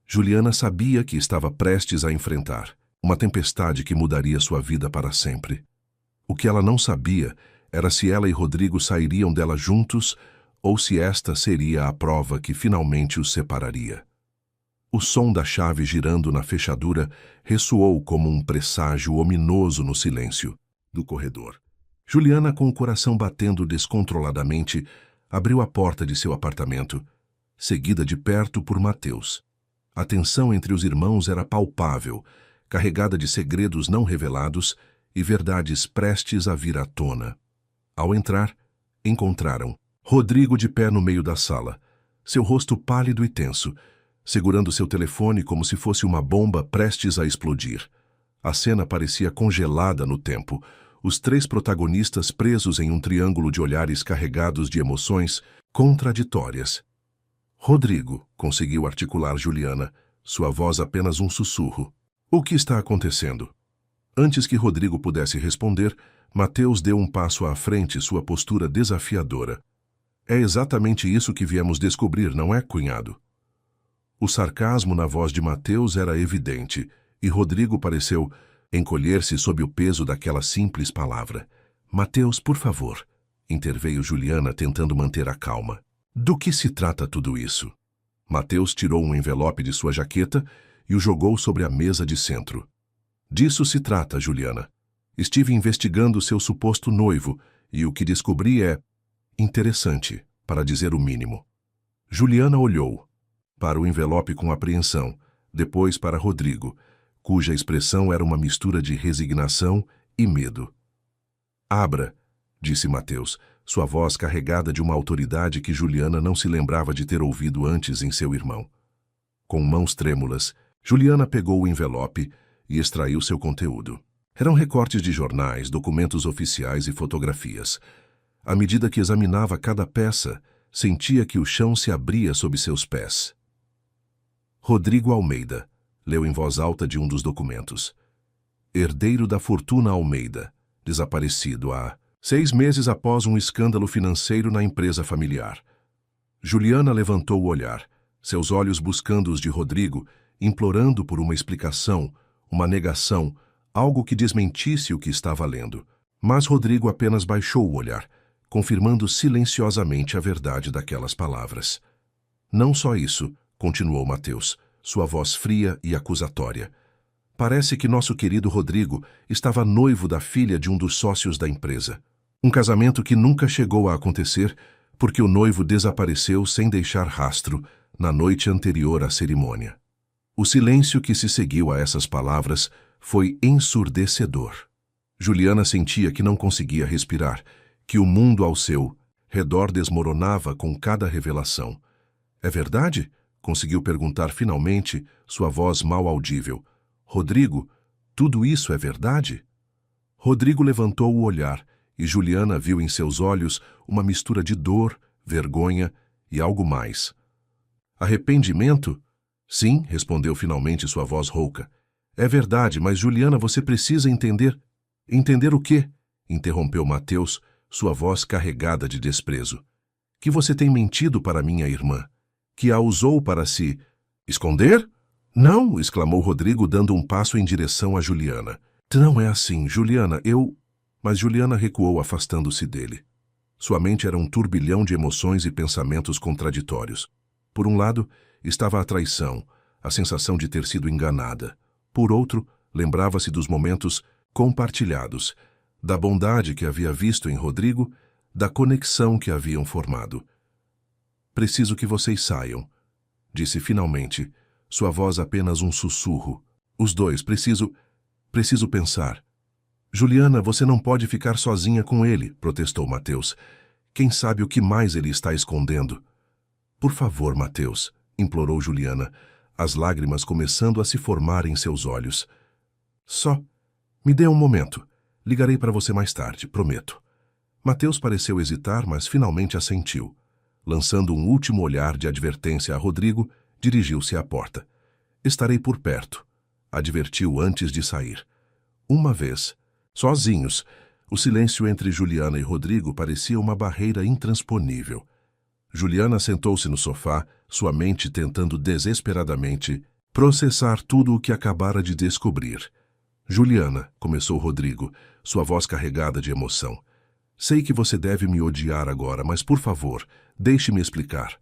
Juliana sabia que estava prestes a enfrentar uma tempestade que mudaria sua vida para sempre. O que ela não sabia era se ela e Rodrigo sairiam dela juntos ou se esta seria a prova que finalmente os separaria. O som da chave girando na fechadura ressoou como um presságio ominoso no silêncio do corredor. Juliana, com o coração batendo descontroladamente, abriu a porta de seu apartamento, seguida de perto por Mateus. A tensão entre os irmãos era palpável, carregada de segredos não revelados e verdades prestes a vir à tona. Ao entrar, encontraram Rodrigo de pé no meio da sala, seu rosto pálido e tenso, segurando seu telefone como se fosse uma bomba prestes a explodir. A cena parecia congelada no tempo, os três protagonistas presos em um triângulo de olhares carregados de emoções contraditórias. "Rodrigo", conseguiu articular Juliana, sua voz apenas um sussurro. "O que está acontecendo?" Antes que Rodrigo pudesse responder, Mateus deu um passo à frente, sua postura desafiadora. "É exatamente isso que viemos descobrir, não é, cunhado?" O sarcasmo na voz de Mateus era evidente, e Rodrigo pareceu encolher-se sob o peso daquela simples palavra. "Mateus, por favor", interveio Juliana, tentando manter a calma. "Do que se trata tudo isso?" Mateus tirou um envelope de sua jaqueta e o jogou sobre a mesa de centro. "Disso se trata, Juliana. Estive investigando seu suposto noivo e o que descobri é interessante, para dizer o mínimo." Juliana olhou para o envelope com apreensão, depois para Rodrigo, cuja expressão era uma mistura de resignação e medo. "Abra", disse Mateus, sua voz carregada de uma autoridade que Juliana não se lembrava de ter ouvido antes em seu irmão. Com mãos trêmulas, Juliana pegou o envelope e extraiu seu conteúdo. Eram recortes de jornais, documentos oficiais e fotografias. À medida que examinava cada peça, sentia que o chão se abria sob seus pés. Rodrigo Almeida, leu em voz alta de um dos documentos. Herdeiro da fortuna Almeida, desaparecido há 6 meses após um escândalo financeiro na empresa familiar. Juliana levantou o olhar, seus olhos buscando os de Rodrigo, implorando por uma explicação, uma negação, algo que desmentisse o que estava lendo. Mas Rodrigo apenas baixou o olhar, confirmando silenciosamente a verdade daquelas palavras. "Não só isso", continuou Mateus, sua voz fria e acusatória. "Parece que nosso querido Rodrigo estava noivo da filha de um dos sócios da empresa. Um casamento que nunca chegou a acontecer porque o noivo desapareceu sem deixar rastro na noite anterior à cerimônia." O silêncio que se seguiu a essas palavras foi ensurdecedor. Juliana sentia que não conseguia respirar, que o mundo ao seu redor desmoronava com cada revelação. "É verdade?" conseguiu perguntar finalmente, sua voz mal audível. "Rodrigo, Tudo isso é verdade? Rodrigo levantou o olhar e Juliana viu em seus olhos uma mistura de dor, vergonha e algo mais. Arrependimento? Sim, respondeu finalmente sua voz rouca. É verdade, mas Juliana, você precisa entender. Entender o quê? Interrompeu Mateus, sua voz carregada de desprezo. Que você tem mentido para minha irmã, que a usou para se esconder? Não, exclamou Rodrigo, dando um passo em direção a Juliana. Não é assim, Juliana, eu... Mas Juliana recuou, afastando-se dele. Sua mente era um turbilhão de emoções e pensamentos contraditórios. Por um lado, estava a traição, a sensação de ter sido enganada. Por outro, lembrava-se dos momentos compartilhados, da bondade que havia visto em Rodrigo, da conexão que haviam formado. Preciso que vocês saiam, disse finalmente, sua voz apenas um sussurro. Os dois, preciso pensar. Juliana, você não pode ficar sozinha com ele, protestou Mateus. Quem sabe o que mais ele está escondendo? Por favor, Mateus, implorou Juliana, as lágrimas começando a se formar em seus olhos. Só me dê um momento. Ligarei para você mais tarde, prometo. Mateus pareceu hesitar, mas finalmente assentiu. Lançando um último olhar de advertência a Rodrigo, dirigiu-se à porta. Estarei por perto, advertiu antes de sair. Uma vez, sozinhos, o silêncio entre Juliana e Rodrigo parecia uma barreira intransponível. Juliana sentou-se no sofá, sua mente tentando desesperadamente processar tudo o que acabara de descobrir. Juliana, começou Rodrigo, sua voz carregada de emoção. Sei que você deve me odiar agora, mas por favor, deixe-me explicar.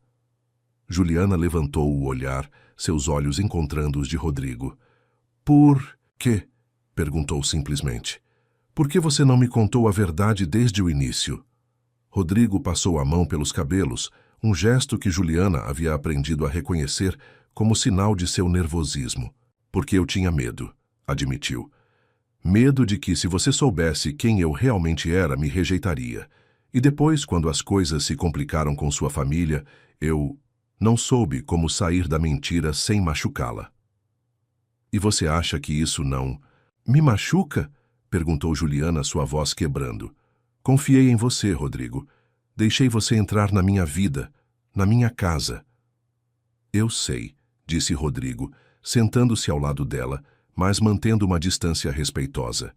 Juliana levantou o olhar, seus olhos encontrando os de Rodrigo. Por quê? Perguntou simplesmente. Por que você não me contou a verdade desde o início? Rodrigo passou a mão pelos cabelos, um gesto que Juliana havia aprendido a reconhecer como sinal de seu nervosismo. Porque eu tinha medo, admitiu. Medo de que, se você soubesse quem eu realmente era, me rejeitaria. E depois, quando as coisas se complicaram com sua família, eu não soube como sair da mentira sem machucá-la. E você acha que isso não me machuca? Perguntou Juliana, sua voz quebrando. Confiei em você, Rodrigo. Deixei você entrar na minha vida, na minha casa. Eu sei, disse Rodrigo, sentando-se ao lado dela, mas mantendo uma distância respeitosa.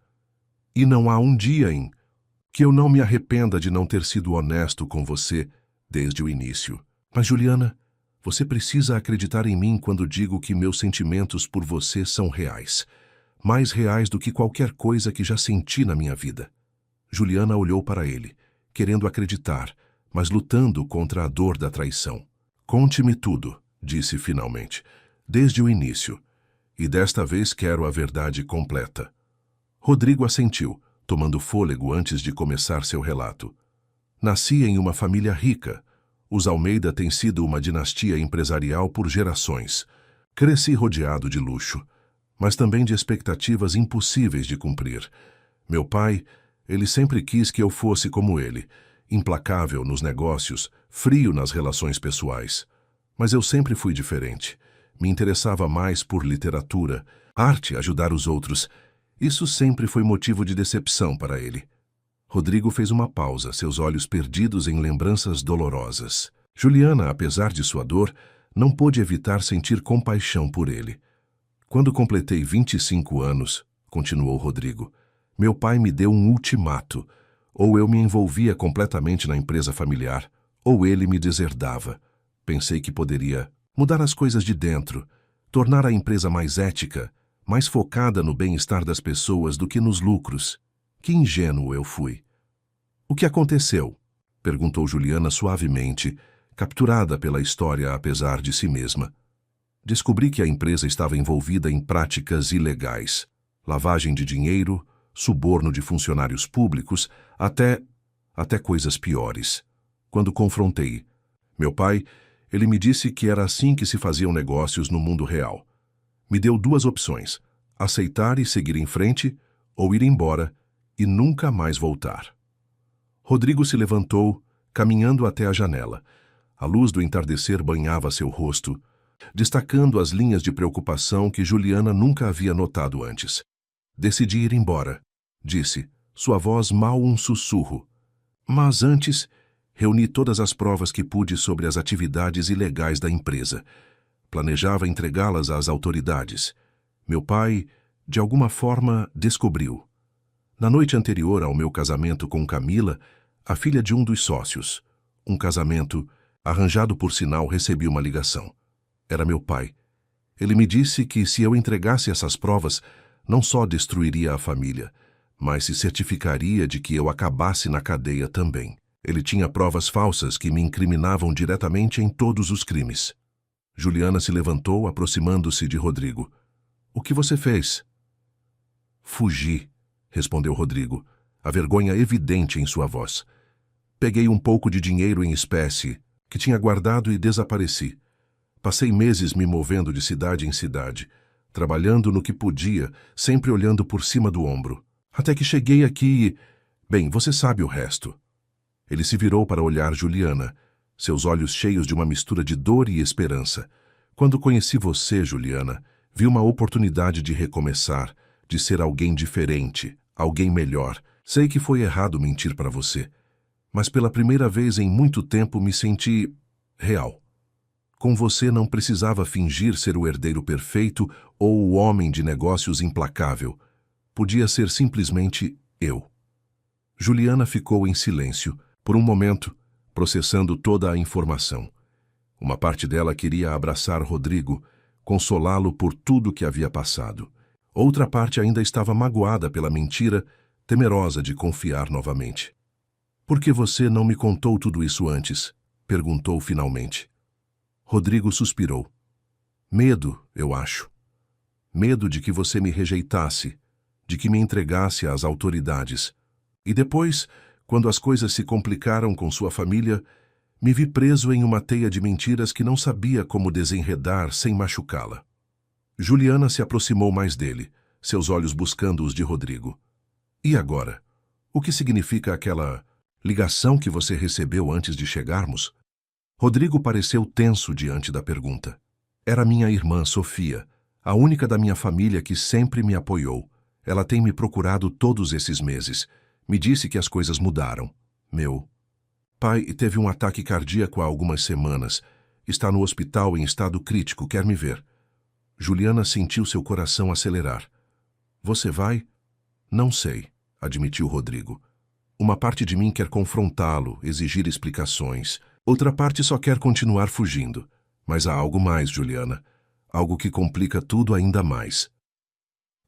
E não há um dia em que eu não me arrependa de não ter sido honesto com você desde o início. Mas, Juliana, você precisa acreditar em mim quando digo que meus sentimentos por você são reais. Mais reais do que qualquer coisa que já senti na minha vida. Juliana olhou para ele, querendo acreditar, mas lutando contra a dor da traição. Conte-me tudo, disse finalmente, desde o início. E desta vez quero a verdade completa. Rodrigo assentiu, tomando fôlego antes de começar seu relato. Nasci em uma família rica. Os Almeida têm sido uma dinastia empresarial por gerações. Cresci rodeado de luxo, mas também de expectativas impossíveis de cumprir. Meu pai, ele sempre quis que eu fosse como ele, implacável nos negócios, frio nas relações pessoais. Mas eu sempre fui diferente. Me interessava mais por literatura, arte, ajudar os outros. Isso sempre foi motivo de decepção para ele. Rodrigo fez uma pausa, seus olhos perdidos em lembranças dolorosas. Juliana, apesar de sua dor, não pôde evitar sentir compaixão por ele. Quando completei 25 anos, continuou Rodrigo, meu pai me deu um ultimato. Ou eu me envolvia completamente na empresa familiar, ou ele me deserdava. Pensei que poderia mudar as coisas de dentro, tornar a empresa mais ética, mais focada no bem-estar das pessoas do que nos lucros. Que ingênuo eu fui. O que aconteceu? Perguntou Juliana suavemente, capturada pela história apesar de si mesma. Descobri que a empresa estava envolvida em práticas ilegais, lavagem de dinheiro, suborno de funcionários públicos, até coisas piores. Quando confrontei meu pai, ele me disse que era assim que se faziam negócios no mundo real. Me deu duas opções, aceitar e seguir em frente, ou ir embora e nunca mais voltar. Rodrigo se levantou, caminhando até a janela. A luz do entardecer banhava seu rosto, destacando as linhas de preocupação que Juliana nunca havia notado antes. Decidi ir embora, disse, sua voz mal um sussurro. Mas antes, reuni todas as provas que pude sobre as atividades ilegais da empresa. Planejava entregá-las às autoridades. Meu pai, de alguma forma, descobriu. Na noite anterior ao meu casamento com Camila, a filha de um dos sócios, um casamento, arranjado por sinal, recebi uma ligação. Era meu pai. Ele me disse que se eu entregasse essas provas, não só destruiria a família, mas se certificaria de que eu acabasse na cadeia também. Ele tinha provas falsas que me incriminavam diretamente em todos os crimes. Juliana se levantou, aproximando-se de Rodrigo. O que você fez? Fugi, respondeu Rodrigo, a vergonha evidente em sua voz. Peguei um pouco de dinheiro em espécie que tinha guardado e desapareci. Passei meses me movendo de cidade em cidade, trabalhando no que podia, sempre olhando por cima do ombro. Até que cheguei aqui e... Bem, você sabe o resto. Ele se virou para olhar Juliana, seus olhos cheios de uma mistura de dor e esperança. Quando conheci você, Juliana, vi uma oportunidade de recomeçar, de ser alguém diferente, alguém melhor. Sei que foi errado mentir para você, mas pela primeira vez em muito tempo me senti real. Com você não precisava fingir ser o herdeiro perfeito ou o homem de negócios implacável. Podia ser simplesmente eu. Juliana ficou em silêncio, por um momento, processando toda a informação. Uma parte dela queria abraçar Rodrigo, consolá-lo por tudo que havia passado. Outra parte ainda estava magoada pela mentira, temerosa de confiar novamente. Por que você não me contou tudo isso antes? Perguntou finalmente. Rodrigo suspirou. Medo, eu acho. Medo de que você me rejeitasse, de que me entregasse às autoridades. E depois, quando as coisas se complicaram com sua família, me vi preso em uma teia de mentiras que não sabia como desenredar sem machucá-la. Juliana se aproximou mais dele, seus olhos buscando os de Rodrigo. E agora? O que significa aquela ligação que você recebeu antes de chegarmos? Rodrigo pareceu tenso diante da pergunta. Era minha irmã, Sofia, a única da minha família que sempre me apoiou. Ela tem me procurado todos esses meses. Me disse que as coisas mudaram. Meu pai teve um ataque cardíaco há algumas semanas. Está no hospital em estado crítico, quer me ver. Juliana sentiu seu coração acelerar. Você vai? Não sei, admitiu Rodrigo. Uma parte de mim quer confrontá-lo, exigir explicações. Outra parte só quer continuar fugindo. Mas há algo mais, Juliana. Algo que complica tudo ainda mais.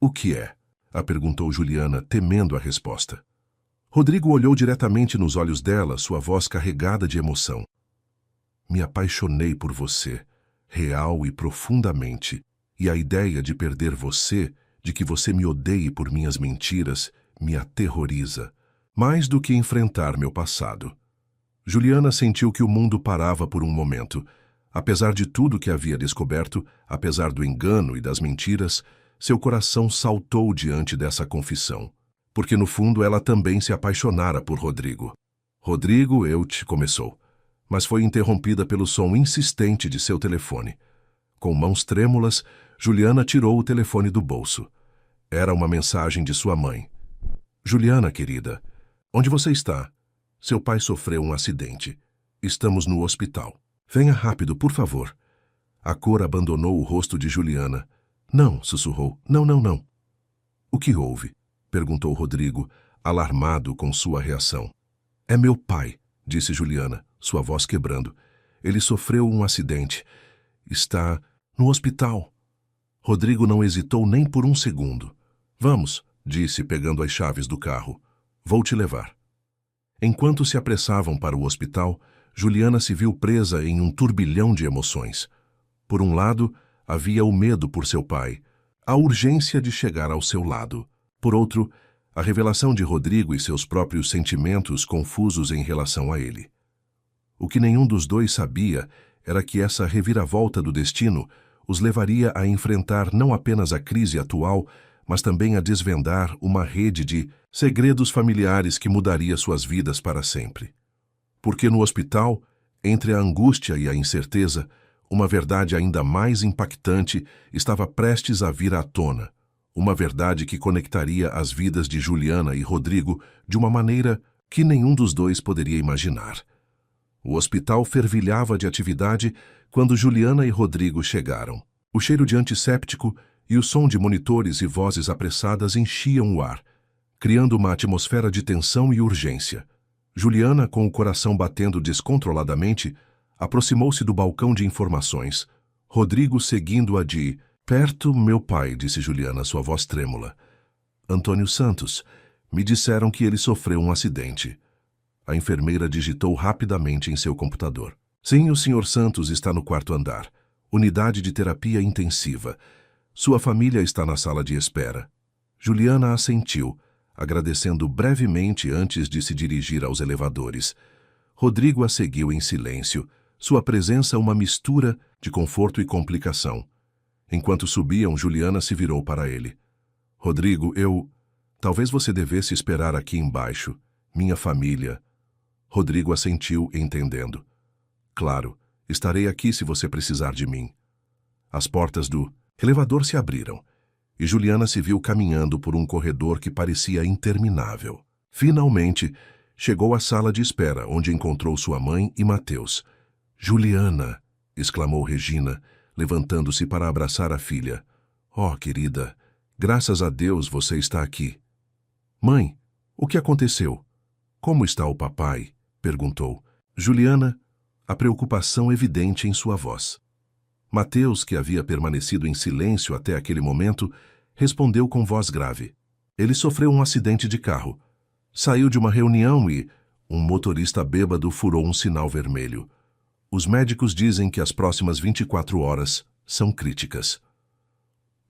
O que é? A perguntou Juliana, temendo a resposta. Rodrigo olhou diretamente nos olhos dela, sua voz carregada de emoção. Me apaixonei por você, real e profundamente, e a ideia de perder você, de que você me odeie por minhas mentiras, me aterroriza, mais do que enfrentar meu passado. Juliana sentiu que o mundo parava por um momento. Apesar de tudo que havia descoberto, apesar do engano e das mentiras, seu coração saltou diante dessa confissão. Porque no fundo ela também se apaixonara por Rodrigo. Rodrigo, começou, mas foi interrompida pelo som insistente de seu telefone. Com mãos trêmulas, Juliana tirou o telefone do bolso. Era uma mensagem de sua mãe. Juliana, querida, onde você está? Seu pai sofreu um acidente. Estamos no hospital. Venha rápido, por favor. A cor abandonou o rosto de Juliana. Não, sussurrou. Não, não, não. O que houve? Perguntou Rodrigo, alarmado com sua reação. É meu pai, disse Juliana, sua voz quebrando. Ele sofreu um acidente. Está no hospital. Rodrigo não hesitou nem por um segundo. Vamos, disse, pegando as chaves do carro. Vou te levar. Enquanto se apressavam para o hospital, Juliana se viu presa em um turbilhão de emoções. Por um lado, havia o medo por seu pai, a urgência de chegar ao seu lado. Por outro, a revelação de Rodrigo e seus próprios sentimentos confusos em relação a ele. O que nenhum dos dois sabia era que essa reviravolta do destino os levaria a enfrentar não apenas a crise atual, mas também a desvendar uma rede de segredos familiares que mudaria suas vidas para sempre. Porque no hospital, entre a angústia e a incerteza, uma verdade ainda mais impactante estava prestes a vir à tona. Uma verdade que conectaria as vidas de Juliana e Rodrigo de uma maneira que nenhum dos dois poderia imaginar. O hospital fervilhava de atividade quando Juliana e Rodrigo chegaram. O cheiro de antisséptico e o som de monitores e vozes apressadas enchiam o ar, criando uma atmosfera de tensão e urgência. Juliana, com o coração batendo descontroladamente, aproximou-se do balcão de informações. Rodrigo seguindo-a de perto. Meu pai, disse Juliana, sua voz trêmula. Antônio Santos. Me disseram que ele sofreu um acidente. A enfermeira digitou rapidamente em seu computador. Sim, o Sr. Santos está no quarto andar. Unidade de terapia intensiva. Sua família está na sala de espera. Juliana assentiu, agradecendo brevemente antes de se dirigir aos elevadores. Rodrigo a seguiu em silêncio, sua presença uma mistura de conforto e complicação. Enquanto subiam, Juliana se virou para ele. Rodrigo, talvez você devesse esperar aqui embaixo. Minha família. Rodrigo assentiu, entendendo. Claro, estarei aqui se você precisar de mim. As portas do elevador se abriram, e Juliana se viu caminhando por um corredor que parecia interminável. Finalmente, chegou à sala de espera, onde encontrou sua mãe e Mateus. Juliana, exclamou Regina, levantando-se para abraçar a filha. Oh, querida, graças a Deus você está aqui. Mãe, o que aconteceu? Como está o papai? Perguntou. Juliana, a preocupação evidente em sua voz. Mateus, que havia permanecido em silêncio até aquele momento, respondeu com voz grave. Ele sofreu um acidente de carro. Saiu de uma reunião e um motorista bêbado furou um sinal vermelho. Os médicos dizem que as próximas 24 horas são críticas.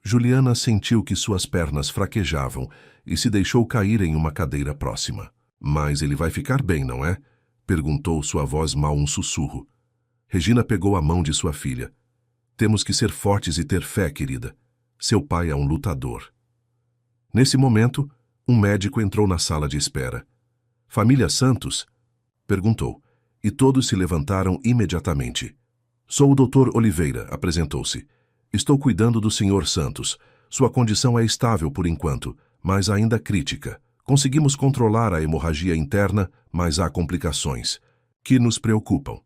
Juliana sentiu que suas pernas fraquejavam e se deixou cair em uma cadeira próxima. Mas ele vai ficar bem, não é? Perguntou sua voz mal um sussurro. Regina pegou a mão de sua filha. Temos que ser fortes e ter fé, querida. Seu pai é um lutador. Nesse momento, um médico entrou na sala de espera. Família Santos? Perguntou, e todos se levantaram imediatamente. Sou o Dr. Oliveira, apresentou-se. Estou cuidando do Sr. Santos. Sua condição é estável por enquanto, mas ainda crítica. Conseguimos controlar a hemorragia interna, mas há complicações, que nos preocupam.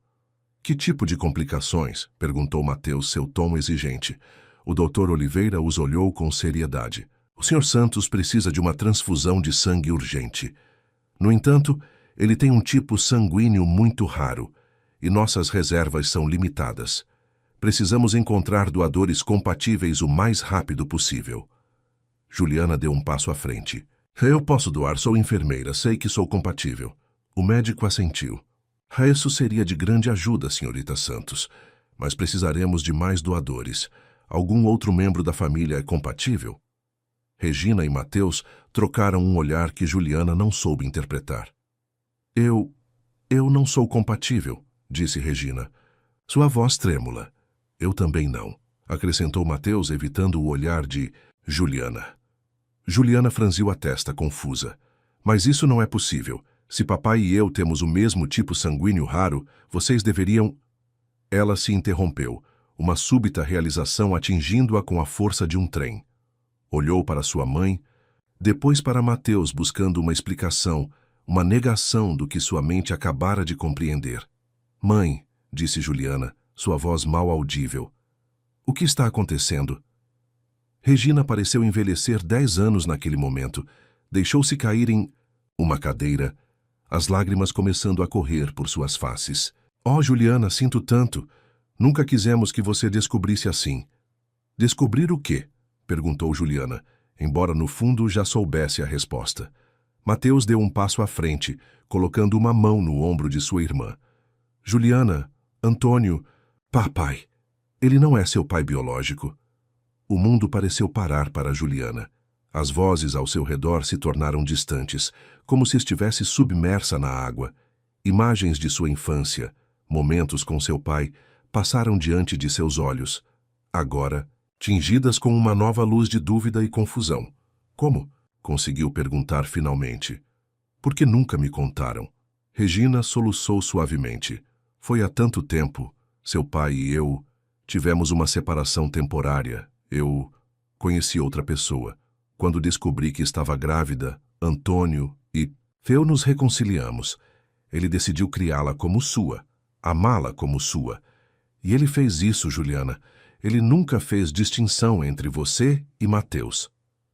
Que tipo de complicações? Perguntou Mateus, seu tom exigente. O Dr. Oliveira os olhou com seriedade. O Sr. Santos precisa de uma transfusão de sangue urgente. No entanto, ele tem um tipo sanguíneo muito raro, e nossas reservas são limitadas. Precisamos encontrar doadores compatíveis o mais rápido possível. Juliana deu um passo à frente. Eu posso doar, sou enfermeira, sei que sou compatível. O médico assentiu. Isso seria de grande ajuda, senhorita Santos, mas precisaremos de mais doadores. Algum outro membro da família é compatível? Regina e Mateus trocaram um olhar que Juliana não soube interpretar. Eu não sou compatível, disse Regina. Sua voz trêmula. Eu também não, acrescentou Mateus, evitando o olhar de Juliana. Juliana franziu a testa, confusa. Mas isso não é possível. Se papai e eu temos o mesmo tipo sanguíneo raro, vocês deveriam... Ela se interrompeu, uma súbita realização atingindo-a com a força de um trem. Olhou para sua mãe, depois para Mateus, buscando uma explicação, uma negação do que sua mente acabara de compreender. Mãe, disse Juliana, sua voz mal audível. O que está acontecendo? Regina pareceu envelhecer 10 anos naquele momento. Deixou-se cair em uma cadeira, as lágrimas começando a correr por suas faces. Oh, Juliana, sinto tanto. Nunca quisemos que você descobrisse assim. Descobrir o quê? Perguntou Juliana, embora no fundo já soubesse a resposta. Mateus deu um passo à frente, colocando uma mão no ombro de sua irmã. Juliana, Antônio, papai, ele não é seu pai biológico. O mundo pareceu parar para Juliana. As vozes ao seu redor se tornaram distantes, como se estivesse submersa na água. Imagens de sua infância, momentos com seu pai, passaram diante de seus olhos. Agora, tingidas com uma nova luz de dúvida e confusão. Como? Conseguiu perguntar finalmente. Por que nunca me contaram? Regina soluçou suavemente. Foi há tanto tempo. Seu pai e eu tivemos uma separação temporária. Eu conheci outra pessoa. Quando descobri que estava grávida, Antônio e eu nos reconciliamos. Ele decidiu criá-la como sua, amá-la como sua. E ele fez isso, Juliana. Ele nunca fez distinção entre você e Mateus.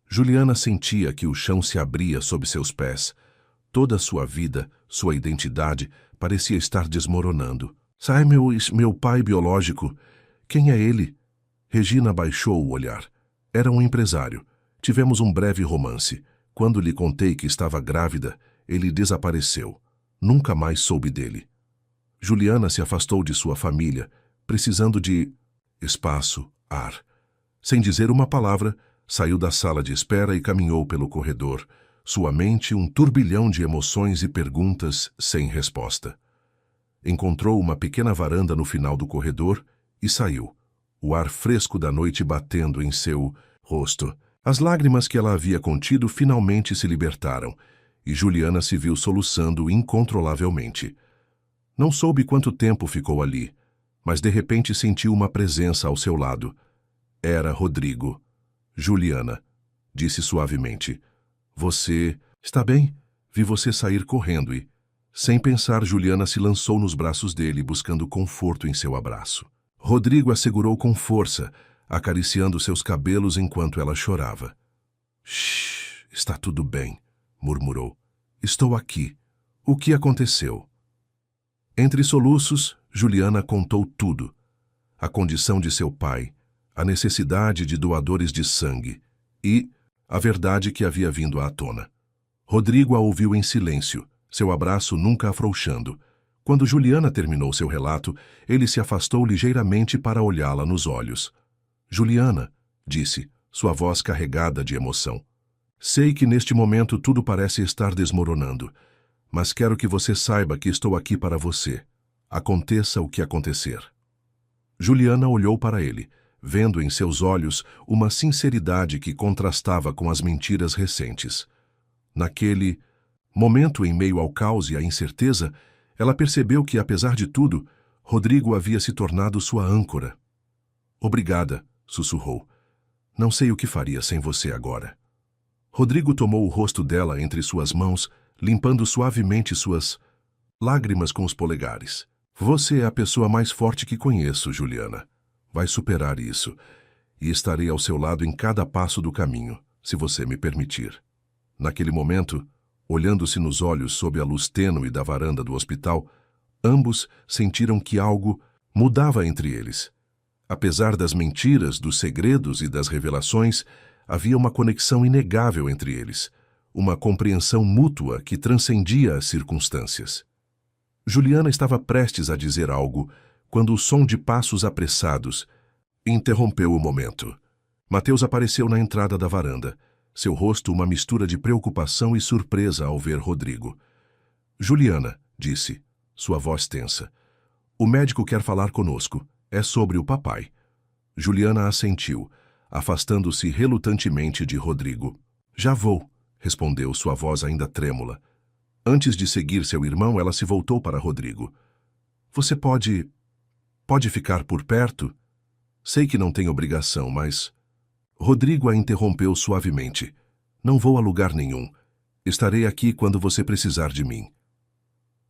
Juliana sentia que o chão se abria sob seus pés. Toda a sua vida, sua identidade, parecia estar desmoronando. Sai, meu pai biológico. Quem é ele? Regina baixou o olhar. Era um empresário. Tivemos um breve romance. Quando lhe contei que estava grávida, ele desapareceu. Nunca mais soube dele. Juliana se afastou de sua família, precisando de espaço, ar. Sem dizer uma palavra, saiu da sala de espera e caminhou pelo corredor, sua mente um turbilhão de emoções e perguntas sem resposta. Encontrou uma pequena varanda no final do corredor e saiu, o ar fresco da noite batendo em seu rosto. As lágrimas que ela havia contido finalmente se libertaram, e Juliana se viu soluçando incontrolavelmente. Não soube quanto tempo ficou ali, mas de repente sentiu uma presença ao seu lado. Era Rodrigo. Juliana, disse suavemente. Você está bem? Vi você sair correndo e, sem pensar, Juliana se lançou nos braços dele, buscando conforto em seu abraço. Rodrigo a segurou com força, acariciando seus cabelos enquanto ela chorava. Shhh, está tudo bem, murmurou. Estou aqui. O que aconteceu? Entre soluços, Juliana contou tudo. A condição de seu pai, a necessidade de doadores de sangue e a verdade que havia vindo à tona. Rodrigo a ouviu em silêncio, seu abraço nunca afrouxando. Quando Juliana terminou seu relato, ele se afastou ligeiramente para olhá-la nos olhos. Juliana, disse, sua voz carregada de emoção. Sei que neste momento tudo parece estar desmoronando, mas quero que você saiba que estou aqui para você. Aconteça o que acontecer. Juliana olhou para ele, vendo em seus olhos uma sinceridade que contrastava com as mentiras recentes. Naquele momento, em meio ao caos e à incerteza, ela percebeu que, apesar de tudo, Rodrigo havia se tornado sua âncora. Obrigada, sussurrou. Não sei o que faria sem você agora. Rodrigo tomou o rosto dela entre suas mãos, limpando suavemente suas lágrimas com os polegares. Você é a pessoa mais forte que conheço, Juliana. Vai superar isso, e estarei ao seu lado em cada passo do caminho, se você me permitir. Naquele momento, olhando-se nos olhos sob a luz tênue da varanda do hospital, ambos sentiram que algo mudava entre eles. Apesar das mentiras, dos segredos e das revelações, havia uma conexão inegável entre eles, uma compreensão mútua que transcendia as circunstâncias. Juliana estava prestes a dizer algo, quando o som de passos apressados interrompeu o momento. Mateus apareceu na entrada da varanda, seu rosto uma mistura de preocupação e surpresa ao ver Rodrigo. Juliana, disse, sua voz tensa. O médico quer falar conosco. É sobre o papai. Juliana assentiu, afastando-se relutantemente de Rodrigo. Já vou, respondeu sua voz ainda trêmula. Antes de seguir seu irmão, ela se voltou para Rodrigo. Você pode ficar por perto? Sei que não tem obrigação, mas... Rodrigo a interrompeu suavemente. Não vou a lugar nenhum. Estarei aqui quando você precisar de mim.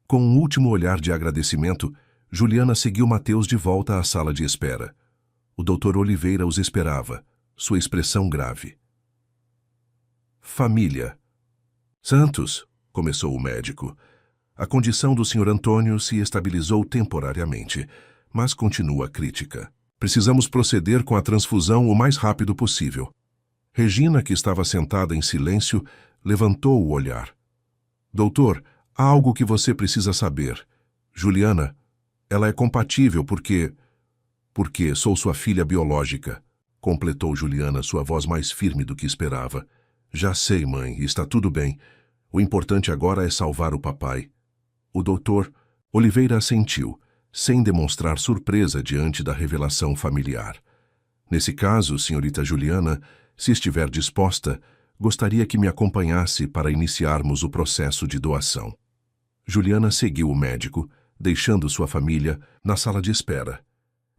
Com um último olhar de agradecimento, Juliana seguiu Mateus de volta à sala de espera. O Dr. Oliveira os esperava, sua expressão grave. Família. Santos, começou o médico. A condição do Sr. Antônio se estabilizou temporariamente, mas continua crítica. Precisamos proceder com a transfusão o mais rápido possível. Regina, que estava sentada em silêncio, levantou o olhar. Doutor, há algo que você precisa saber. Juliana, ela é compatível porque sou sua filha biológica, completou Juliana, sua voz mais firme do que esperava. Já sei, mãe, está tudo bem. O importante agora é salvar o papai. O doutor Oliveira assentiu, sem demonstrar surpresa diante da revelação familiar. Nesse caso, senhorita Juliana, se estiver disposta, gostaria que me acompanhasse para iniciarmos o processo de doação. Juliana seguiu o médico, deixando sua família na sala de espera.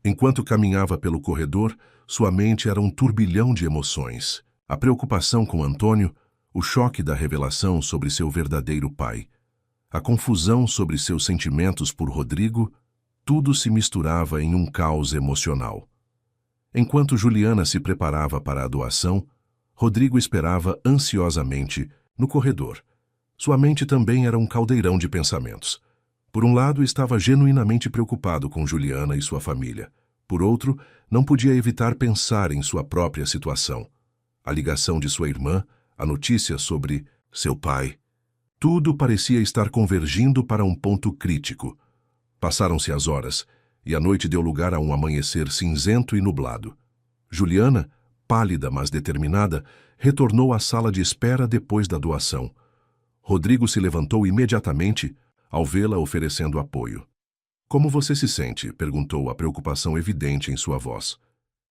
Enquanto caminhava pelo corredor, sua mente era um turbilhão de emoções. A preocupação com Antônio, o choque da revelação sobre seu verdadeiro pai, a confusão sobre seus sentimentos por Rodrigo, tudo se misturava em um caos emocional. Enquanto Juliana se preparava para a doação, Rodrigo esperava ansiosamente no corredor. Sua mente também era um caldeirão de pensamentos. Por um lado, estava genuinamente preocupado com Juliana e sua família. Por outro, não podia evitar pensar em sua própria situação. A ligação de sua irmã, a notícia sobre seu pai. Tudo parecia estar convergindo para um ponto crítico. Passaram-se as horas, e a noite deu lugar a um amanhecer cinzento e nublado. Juliana, pálida mas determinada, retornou à sala de espera depois da doação. Rodrigo se levantou imediatamente ao vê-la oferecendo apoio. "Como você se sente?" perguntou, a preocupação evidente em sua voz.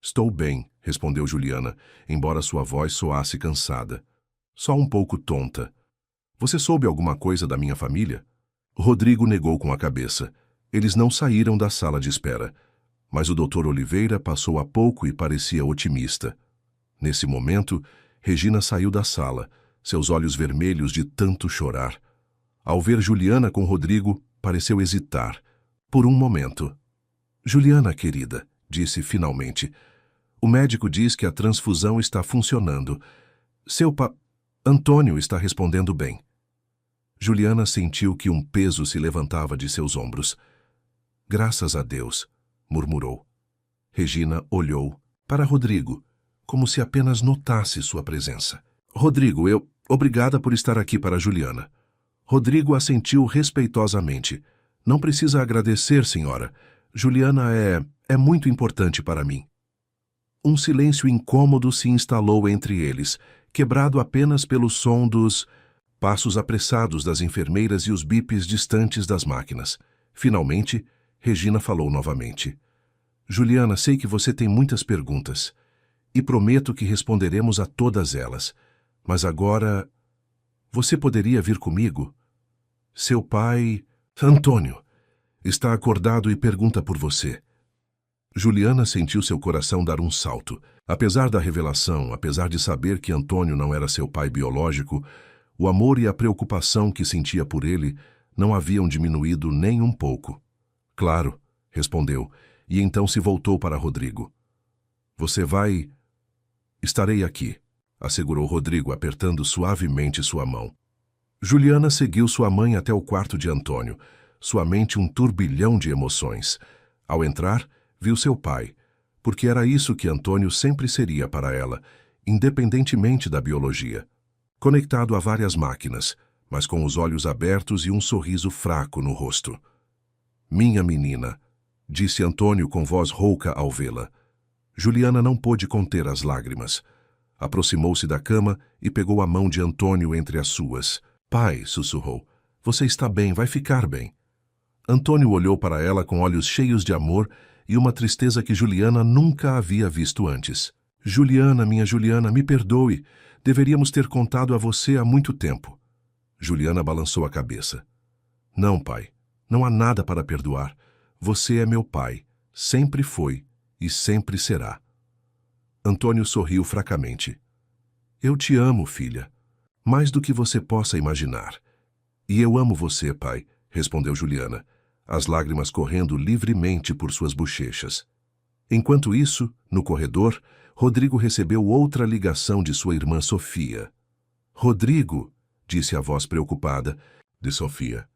"Estou bem", respondeu Juliana, embora sua voz soasse cansada. "Só um pouco tonta. Você soube alguma coisa da minha família?" Rodrigo negou com a cabeça. Eles não saíram da sala de espera, mas o Dr. Oliveira passou há pouco e parecia otimista. Nesse momento, Regina saiu da sala, seus olhos vermelhos de tanto chorar. Ao ver Juliana com Rodrigo, pareceu hesitar. Por um momento. "Juliana, querida", disse finalmente, "o médico diz que a transfusão está funcionando. Antônio está respondendo bem." Juliana sentiu que um peso se levantava de seus ombros. "Graças a Deus", murmurou. Regina olhou para Rodrigo, como se apenas notasse sua presença. "Rodrigo, obrigada por estar aqui para Juliana." Rodrigo assentiu respeitosamente. "Não precisa agradecer, senhora. Juliana é muito importante para mim." Um silêncio incômodo se instalou entre eles, quebrado apenas pelo som dos passos apressados das enfermeiras e os bips distantes das máquinas. Finalmente, Regina falou novamente. "Juliana, sei que você tem muitas perguntas, e prometo que responderemos a todas elas. Mas agora, você poderia vir comigo? Seu pai, Antônio, está acordado e pergunta por você." Juliana sentiu seu coração dar um salto. Apesar da revelação, apesar de saber que Antônio não era seu pai biológico, o amor e a preocupação que sentia por ele não haviam diminuído nem um pouco. "Claro", respondeu, e então se voltou para Rodrigo. "Você vai..." "Estarei aqui", assegurou Rodrigo, apertando suavemente sua mão. Juliana seguiu sua mãe até o quarto de Antônio, sua mente um turbilhão de emoções. Ao entrar, viu seu pai, porque era isso que Antônio sempre seria para ela, independentemente da biologia. Conectado a várias máquinas, mas com os olhos abertos e um sorriso fraco no rosto. "Minha menina", disse Antônio com voz rouca ao vê-la. Juliana não pôde conter as lágrimas. Aproximou-se da cama e pegou a mão de Antônio entre as suas. "Pai", sussurrou, "você está bem, vai ficar bem." Antônio olhou para ela com olhos cheios de amor e uma tristeza que Juliana nunca havia visto antes. "Juliana, minha Juliana, me perdoe. Deveríamos ter contado a você há muito tempo." Juliana balançou a cabeça. "Não, pai. Não há nada para perdoar. Você é meu pai. Sempre foi e sempre será." Antônio sorriu fracamente. "Eu te amo, filha. Mais do que você possa imaginar." "E eu amo você, pai", respondeu Juliana, as lágrimas correndo livremente por suas bochechas. Enquanto isso, no corredor, Rodrigo recebeu outra ligação de sua irmã Sofia. "Rodrigo", disse a voz preocupada de Sofia.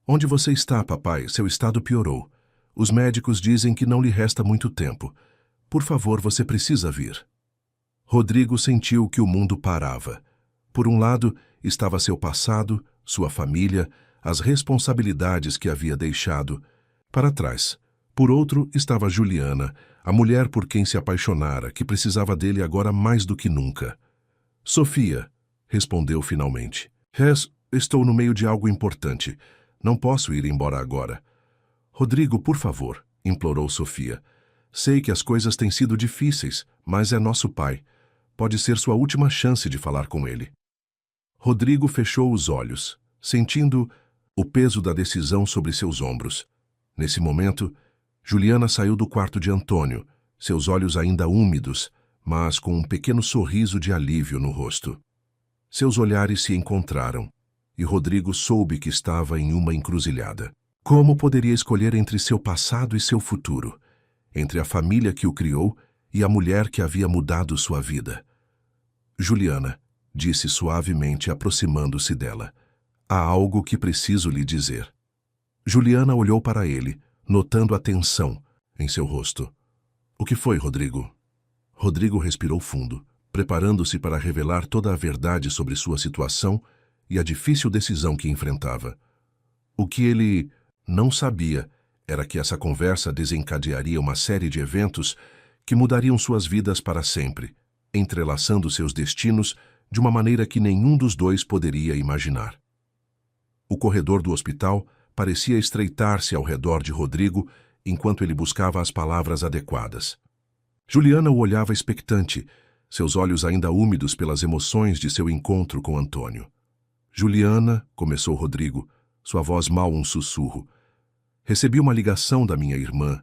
"Onde você está, papai? Seu estado piorou. Os médicos dizem que não lhe resta muito tempo. Por favor, você precisa vir." Rodrigo sentiu que o mundo parava. Por um lado, estava seu passado, sua família, as responsabilidades que havia deixado para trás. Por outro, estava Juliana, a mulher por quem se apaixonara, que precisava dele agora mais do que nunca. "Sofia", respondeu finalmente. Estou no meio de algo importante. Não posso ir embora agora." "Rodrigo, por favor", implorou Sofia. "Sei que as coisas têm sido difíceis, mas é nosso pai. Pode ser sua última chance de falar com ele." Rodrigo fechou os olhos, sentindo o peso da decisão sobre seus ombros. Nesse momento, Juliana saiu do quarto de Antônio, seus olhos ainda úmidos, mas com um pequeno sorriso de alívio no rosto. Seus olhares se encontraram, e Rodrigo soube que estava em uma encruzilhada. Como poderia escolher entre seu passado e seu futuro? Entre a família que o criou e a mulher que havia mudado sua vida? Juliana, disse suavemente, aproximando-se dela. Há algo que preciso lhe dizer. Juliana olhou para ele, notando a tensão em seu rosto. O que foi, Rodrigo? Rodrigo respirou fundo, preparando-se para revelar toda a verdade sobre sua situação e a difícil decisão que enfrentava. O que ele não sabia era que essa conversa desencadearia uma série de eventos que mudariam suas vidas para sempre, entrelaçando seus destinos de uma maneira que nenhum dos dois poderia imaginar. O corredor do hospital parecia estreitar-se ao redor de Rodrigo enquanto ele buscava as palavras adequadas. Juliana o olhava expectante, seus olhos ainda úmidos pelas emoções de seu encontro com Antônio. Juliana, começou Rodrigo, sua voz mal um sussurro. Recebi uma ligação da minha irmã.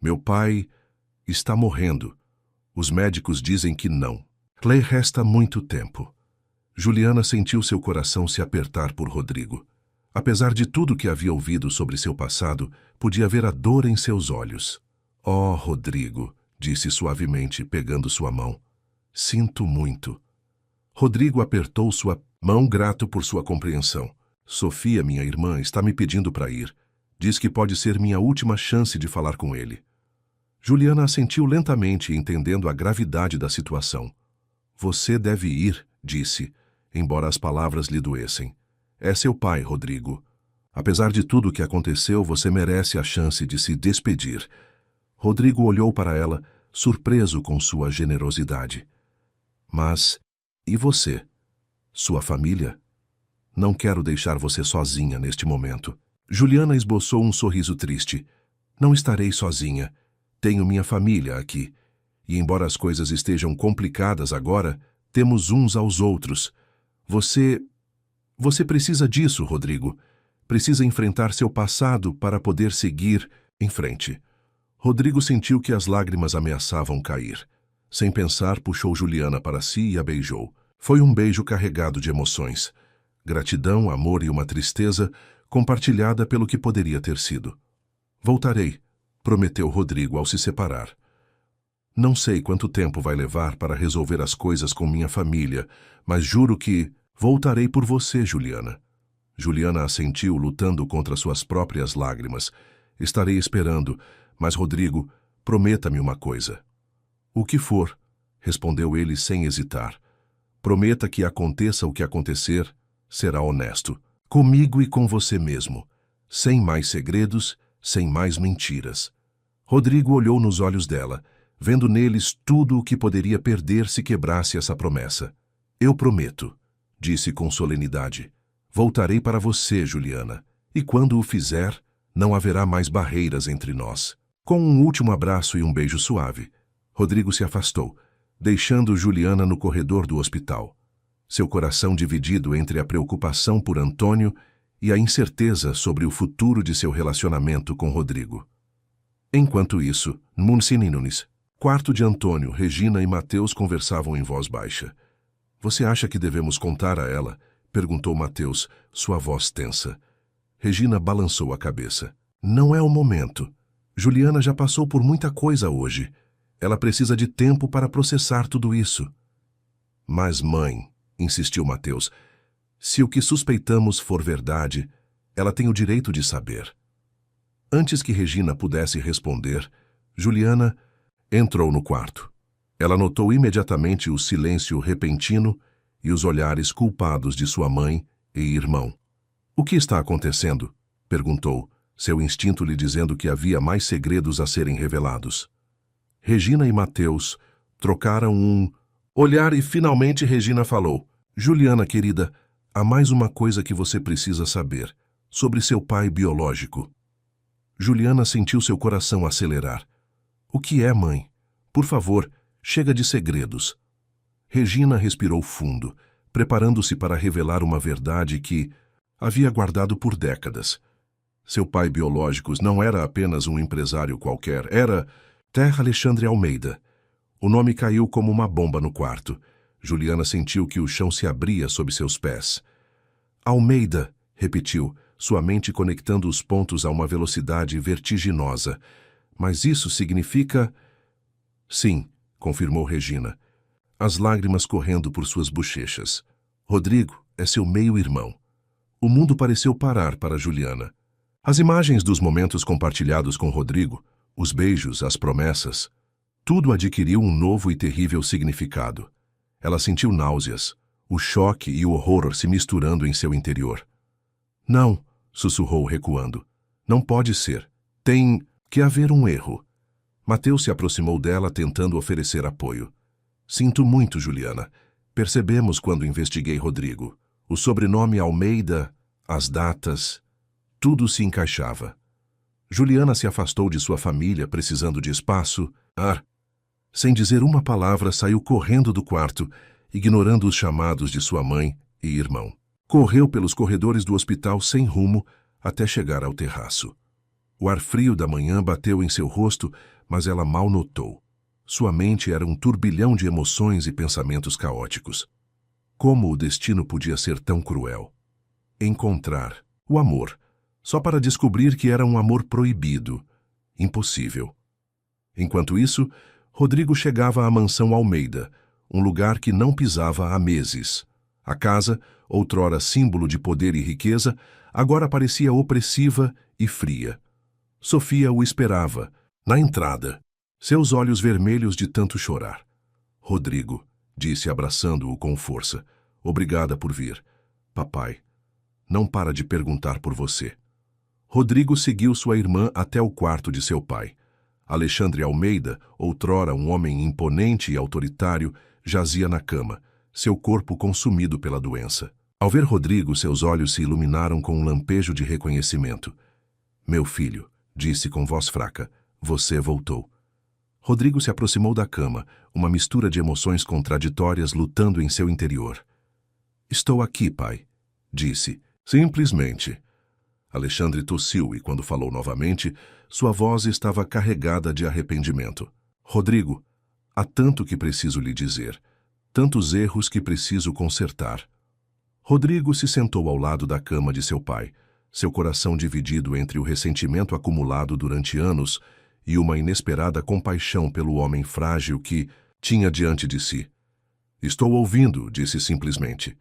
Meu pai está morrendo. Os médicos dizem que não. Lhe resta muito tempo. Juliana sentiu seu coração se apertar por Rodrigo. Apesar de tudo que havia ouvido sobre seu passado, podia ver a dor em seus olhos. Oh, Rodrigo, disse suavemente, pegando sua mão. Sinto muito. Rodrigo apertou sua mão, grato por sua compreensão. Sofia, minha irmã, está me pedindo para ir. Diz que pode ser minha última chance de falar com ele. Juliana assentiu lentamente, entendendo a gravidade da situação. Você deve ir, disse, embora as palavras lhe doessem. É seu pai, Rodrigo. Apesar de tudo o que aconteceu, você merece a chance de se despedir. Rodrigo olhou para ela, surpreso com sua generosidade. Mas, e você? Sua família? Não quero deixar você sozinha neste momento. Juliana esboçou um sorriso triste. Não estarei sozinha. Tenho minha família aqui. E embora as coisas estejam complicadas agora, temos uns aos outros. Você precisa disso, Rodrigo. Precisa enfrentar seu passado para poder seguir em frente. Rodrigo sentiu que as lágrimas ameaçavam cair. Sem pensar, puxou Juliana para si e a beijou. Foi um beijo carregado de emoções. Gratidão, amor e uma tristeza compartilhada pelo que poderia ter sido. Voltarei, prometeu Rodrigo ao se separar. Não sei quanto tempo vai levar para resolver as coisas com minha família, mas juro que voltarei por você, Juliana. Juliana assentiu, lutando contra suas próprias lágrimas. Estarei esperando, mas, Rodrigo, prometa-me uma coisa. O que for, respondeu ele sem hesitar. Prometa que aconteça o que acontecer, será honesto. Comigo e com você mesmo. Sem mais segredos, sem mais mentiras. Rodrigo olhou nos olhos dela, vendo neles tudo o que poderia perder se quebrasse essa promessa. Eu prometo, disse com solenidade. Voltarei para você, Juliana, e quando o fizer, não haverá mais barreiras entre nós. Com um último abraço e um beijo suave, Rodrigo se afastou, deixando Juliana no corredor do hospital. Seu coração dividido entre a preocupação por Antônio e a incerteza sobre o futuro de seu relacionamento com Rodrigo. Enquanto isso, Muncini Nunes, quarto de Antônio, Regina e Mateus conversavam em voz baixa. Você acha que devemos contar a ela? Perguntou Mateus, sua voz tensa. Regina balançou a cabeça. Não é o momento. Juliana já passou por muita coisa hoje. Ela precisa de tempo para processar tudo isso. Mas, mãe, insistiu Mateus, se o que suspeitamos for verdade, ela tem o direito de saber. Antes que Regina pudesse responder, Juliana entrou no quarto. Ela notou imediatamente o silêncio repentino e os olhares culpados de sua mãe e irmão. O que está acontecendo? Perguntou, seu instinto lhe dizendo que havia mais segredos a serem revelados. Regina e Mateus trocaram um olhar e finalmente Regina falou. Juliana, querida, há mais uma coisa que você precisa saber, sobre seu pai biológico. Juliana sentiu seu coração acelerar. O que é, mãe? Por favor, chega de segredos. Regina respirou fundo, preparando-se para revelar uma verdade que havia guardado por décadas. Seu pai biológico não era apenas um empresário qualquer, era Terra Alexandre Almeida, O nome caiu como uma bomba no quarto. Juliana sentiu que o chão se abria sob seus pés. Almeida, repetiu, sua mente conectando os pontos a uma velocidade vertiginosa. Mas isso significa... Sim, confirmou Regina, as lágrimas correndo por suas bochechas. Rodrigo é seu meio-irmão. O mundo pareceu parar para Juliana. As imagens dos momentos compartilhados com Rodrigo, os beijos, as promessas, tudo adquiriu um novo e terrível significado. Ela sentiu náuseas, o choque e o horror se misturando em seu interior. Não, sussurrou recuando. Não pode ser. Tem que haver um erro. Mateus se aproximou dela tentando oferecer apoio. Sinto muito, Juliana. Percebemos quando investiguei Rodrigo. O sobrenome Almeida, as datas, tudo se encaixava. Juliana se afastou de sua família, precisando de espaço. Sem dizer uma palavra, saiu correndo do quarto, ignorando os chamados de sua mãe e irmão. Correu pelos corredores do hospital sem rumo até chegar ao terraço. O ar frio da manhã bateu em seu rosto, mas ela mal notou. Sua mente era um turbilhão de emoções e pensamentos caóticos. Como o destino podia ser tão cruel? Encontrar o amor, só para descobrir que era um amor proibido. Impossível. Enquanto isso, Rodrigo chegava à mansão Almeida, um lugar que não pisava há meses. A casa, outrora símbolo de poder e riqueza, agora parecia opressiva e fria. Sofia o esperava, na entrada, seus olhos vermelhos de tanto chorar. Rodrigo, disse abraçando-o com força, obrigada por vir. Papai, não para de perguntar por você. Rodrigo seguiu sua irmã até o quarto de seu pai. Alexandre Almeida, outrora um homem imponente e autoritário, jazia na cama, seu corpo consumido pela doença. Ao ver Rodrigo, seus olhos se iluminaram com um lampejo de reconhecimento. Meu filho, disse com voz fraca, você voltou. Rodrigo se aproximou da cama, uma mistura de emoções contraditórias lutando em seu interior. Estou aqui, pai, disse, simplesmente. Alexandre tossiu e, quando falou novamente, sua voz estava carregada de arrependimento. Rodrigo, há tanto que preciso lhe dizer, tantos erros que preciso consertar. Rodrigo se sentou ao lado da cama de seu pai, seu coração dividido entre o ressentimento acumulado durante anos e uma inesperada compaixão pelo homem frágil que tinha diante de si. Estou ouvindo, disse simplesmente.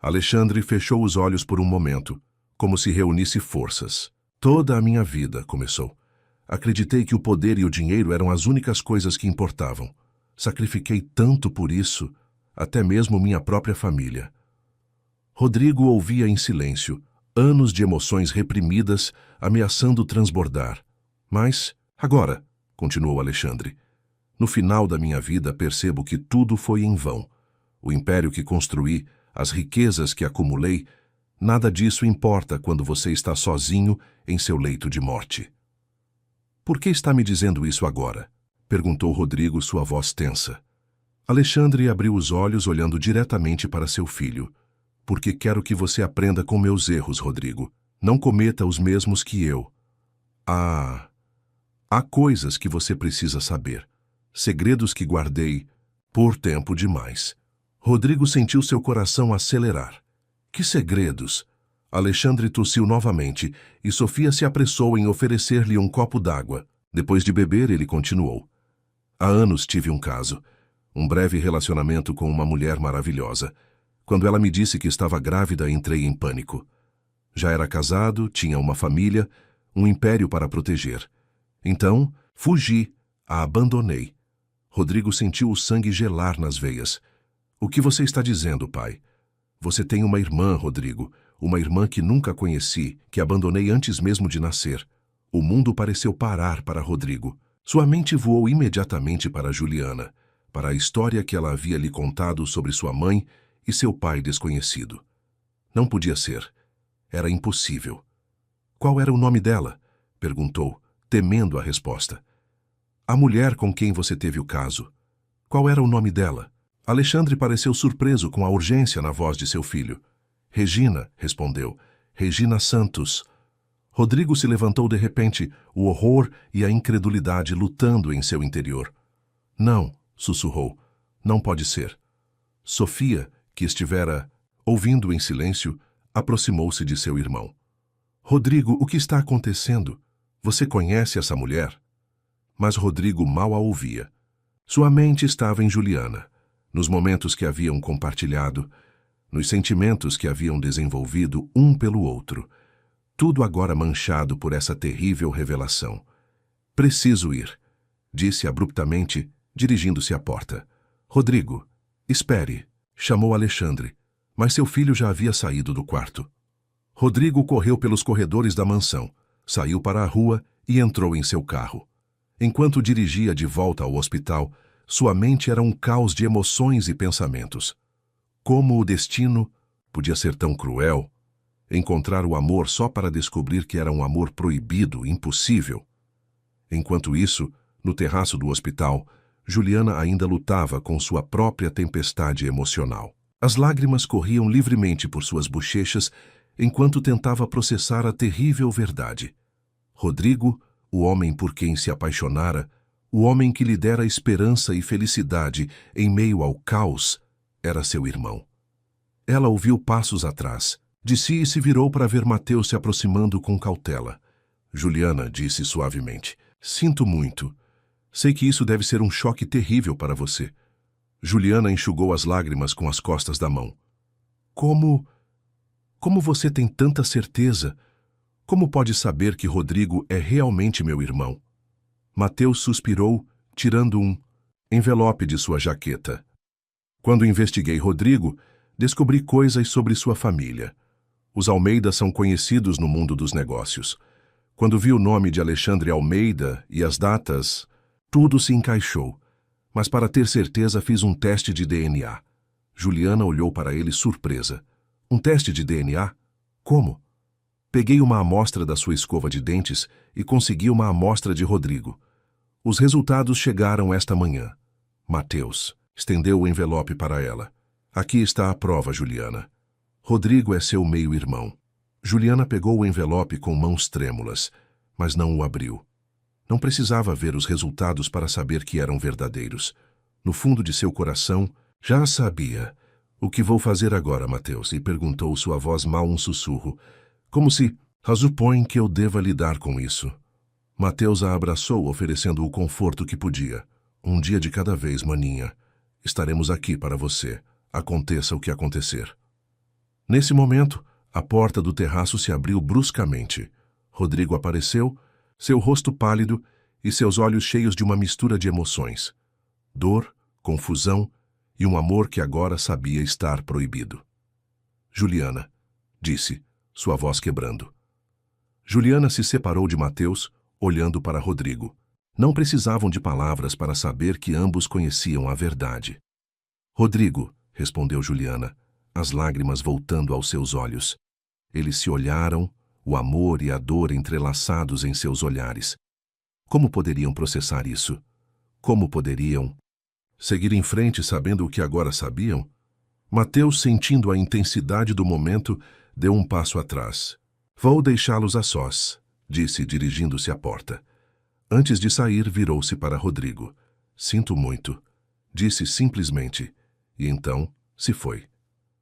Alexandre fechou os olhos por um momento, como se reunisse forças. Toda a minha vida, começou. Acreditei que o poder e o dinheiro eram as únicas coisas que importavam. Sacrifiquei tanto por isso, até mesmo minha própria família. Rodrigo ouvia em silêncio, anos de emoções reprimidas ameaçando transbordar. Mas, agora, continuou Alexandre, no final da minha vida percebo que tudo foi em vão. O império que construí, as riquezas que acumulei, nada disso importa quando você está sozinho em seu leito de morte. Por que está me dizendo isso agora? Perguntou Rodrigo, sua voz tensa. Alexandre abriu os olhos olhando diretamente para seu filho. Porque quero que você aprenda com meus erros, Rodrigo. Não cometa os mesmos que eu. Há coisas que você precisa saber. Segredos que guardei por tempo demais. Rodrigo sentiu seu coração acelerar. Que segredos? Alexandre tossiu novamente e Sofia se apressou em oferecer-lhe um copo d'água. Depois de beber, ele continuou. Há anos tive um caso. Um breve relacionamento com uma mulher maravilhosa. Quando ela me disse que estava grávida, entrei em pânico. Já era casado, tinha uma família, um império para proteger. Então, fugi, a abandonei. Rodrigo sentiu o sangue gelar nas veias. O que você está dizendo, pai? Você tem uma irmã, Rodrigo, uma irmã que nunca conheci, que abandonei antes mesmo de nascer. O mundo pareceu parar para Rodrigo. Sua mente voou imediatamente para Juliana, para a história que ela havia lhe contado sobre sua mãe e seu pai desconhecido. Não podia ser. Era impossível. Qual era o nome dela? Perguntou, temendo a resposta. A mulher com quem você teve o caso. Qual era o nome dela? Alexandre pareceu surpreso com a urgência na voz de seu filho. Regina, respondeu. Regina Santos. Rodrigo se levantou de repente, o horror e a incredulidade lutando em seu interior. Não, sussurrou. Não pode ser. Sofia, que estivera ouvindo em silêncio, aproximou-se de seu irmão. Rodrigo, o que está acontecendo? Você conhece essa mulher? Mas Rodrigo mal a ouvia. Sua mente estava em Juliana, nos momentos que haviam compartilhado, nos sentimentos que haviam desenvolvido um pelo outro. Tudo agora manchado por essa terrível revelação. Preciso ir, disse abruptamente, dirigindo-se à porta. Rodrigo, espere, chamou Alexandre, mas seu filho já havia saído do quarto. Rodrigo correu pelos corredores da mansão, saiu para a rua e entrou em seu carro. Enquanto dirigia de volta ao hospital, sua mente era um caos de emoções e pensamentos. Como o destino podia ser tão cruel? Encontrar o amor só para descobrir que era um amor proibido, impossível. Enquanto isso, no terraço do hospital, Juliana ainda lutava com sua própria tempestade emocional. As lágrimas corriam livremente por suas bochechas enquanto tentava processar a terrível verdade. Rodrigo, o homem por quem se apaixonara, o homem que lhe dera esperança e felicidade em meio ao caos, era seu irmão. Ela ouviu passos atrás, de si e se virou para ver Mateus se aproximando com cautela. Juliana disse suavemente, sinto muito. Sei que isso deve ser um choque terrível para você. Juliana enxugou as lágrimas com as costas da mão. Como você tem tanta certeza? Como pode saber que Rodrigo é realmente meu irmão? Mateus suspirou, tirando um envelope de sua jaqueta. Quando investiguei Rodrigo, descobri coisas sobre sua família. Os Almeida são conhecidos no mundo dos negócios. Quando vi o nome de Alexandre Almeida e as datas, tudo se encaixou. Mas para ter certeza fiz um teste de DNA. Juliana olhou para ele surpresa. Um teste de DNA? Como? Peguei uma amostra da sua escova de dentes e consegui uma amostra de Rodrigo. Os resultados chegaram esta manhã. Mateus estendeu o envelope para ela. Aqui está a prova, Juliana. Rodrigo é seu meio-irmão. Juliana pegou o envelope com mãos trêmulas, mas não o abriu. Não precisava ver os resultados para saber que eram verdadeiros. No fundo de seu coração, já sabia. O que vou fazer agora, Mateus? E perguntou sua voz mal um sussurro, como se supõe que eu deva lidar com isso. Mateus a abraçou, oferecendo o conforto que podia. Um dia de cada vez, maninha. Estaremos aqui para você, aconteça o que acontecer. Nesse momento, a porta do terraço se abriu bruscamente. Rodrigo apareceu, seu rosto pálido e seus olhos cheios de uma mistura de emoções. Dor, confusão e um amor que agora sabia estar proibido. Juliana, disse, sua voz quebrando. Juliana se separou de Mateus, olhando para Rodrigo. Não precisavam de palavras para saber que ambos conheciam a verdade. Rodrigo, respondeu Juliana, as lágrimas voltando aos seus olhos. Eles se olharam, o amor e a dor entrelaçados em seus olhares. Como poderiam processar isso? Como poderiam seguir em frente sabendo o que agora sabiam? Mateus, sentindo a intensidade do momento, deu um passo atrás. Vou deixá-los a sós, disse, dirigindo-se à porta. Antes de sair, virou-se para Rodrigo. Sinto muito, disse simplesmente, e então se foi.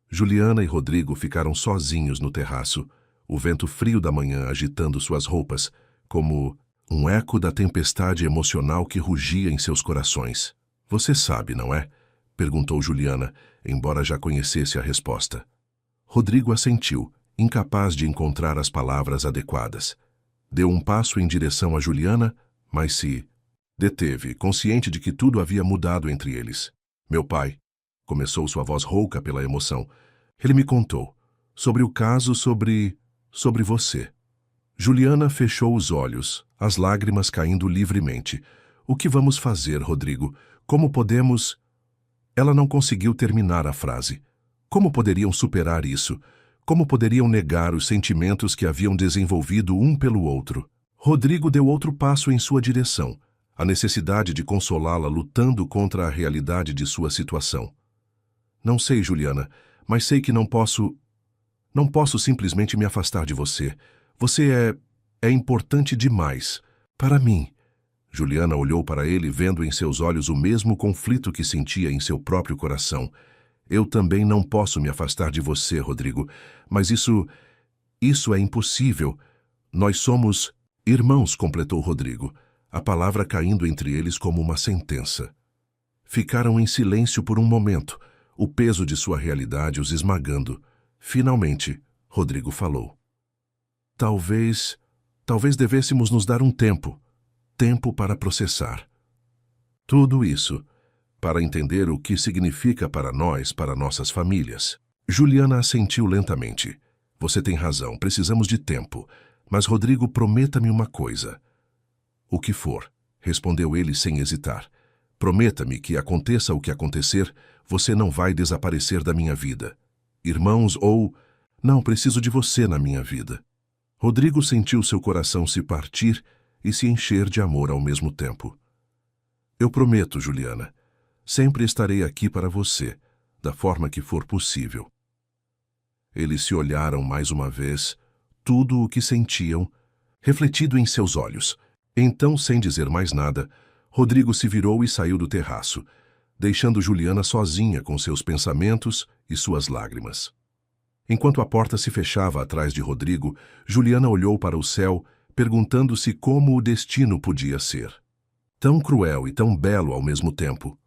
Juliana e Rodrigo ficaram sozinhos no terraço, o vento frio da manhã agitando suas roupas, como um eco da tempestade emocional que rugia em seus corações. Você sabe, não é? Perguntou Juliana, embora já conhecesse a resposta. Rodrigo assentiu, incapaz de encontrar as palavras adequadas. Deu um passo em direção a Juliana, mas se deteve, consciente de que tudo havia mudado entre eles. Meu pai, começou sua voz rouca pela emoção. Ele me contou sobre o caso, sobre você. Juliana fechou os olhos, as lágrimas caindo livremente. O que vamos fazer, Rodrigo? Como podemos... Ela não conseguiu terminar a frase. Como poderiam superar isso? Como poderiam negar os sentimentos que haviam desenvolvido um pelo outro? Rodrigo deu outro passo em sua direção, a necessidade de consolá-la lutando contra a realidade de sua situação. Não sei, Juliana, mas sei que não posso simplesmente me afastar de você. Você é importante demais para mim. Juliana olhou para ele, vendo em seus olhos o mesmo conflito que sentia em seu próprio coração. Eu também não posso me afastar de você, Rodrigo, mas isso é impossível. Nós somos irmãos, completou Rodrigo, a palavra caindo entre eles como uma sentença. Ficaram em silêncio por um momento, o peso de sua realidade os esmagando. Finalmente, Rodrigo falou. Talvez devêssemos nos dar um tempo para processar tudo isso, para entender o que significa para nós, para nossas famílias. Juliana assentiu lentamente. Você tem razão, precisamos de tempo. Mas, Rodrigo, prometa-me uma coisa. O que for, respondeu ele sem hesitar. Prometa-me que aconteça o que acontecer, você não vai desaparecer da minha vida. Irmãos ou... Não, preciso de você na minha vida. Rodrigo sentiu seu coração se partir e se encher de amor ao mesmo tempo. Eu prometo, Juliana. Sempre estarei aqui para você, da forma que for possível. Eles se olharam mais uma vez, tudo o que sentiam, refletido em seus olhos. Então, sem dizer mais nada, Rodrigo se virou e saiu do terraço, deixando Juliana sozinha com seus pensamentos e suas lágrimas. Enquanto a porta se fechava atrás de Rodrigo, Juliana olhou para o céu, perguntando-se como o destino podia ser. Tão cruel e tão belo ao mesmo tempo.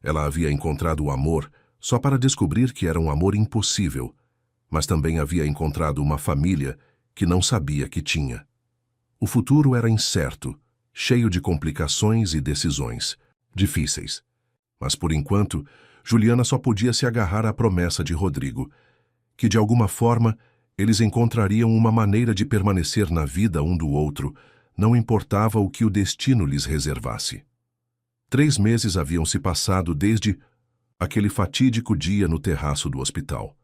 Ela havia encontrado o amor só para descobrir que era um amor impossível, mas também havia encontrado uma família que não sabia que tinha. O futuro era incerto, cheio de complicações e decisões difíceis. Mas, por enquanto, Juliana só podia se agarrar à promessa de Rodrigo, que de alguma forma eles encontrariam uma maneira de permanecer na vida um do outro, não importava o que o destino lhes reservasse. 3 meses haviam se passado desde aquele fatídico dia no terraço do hospital.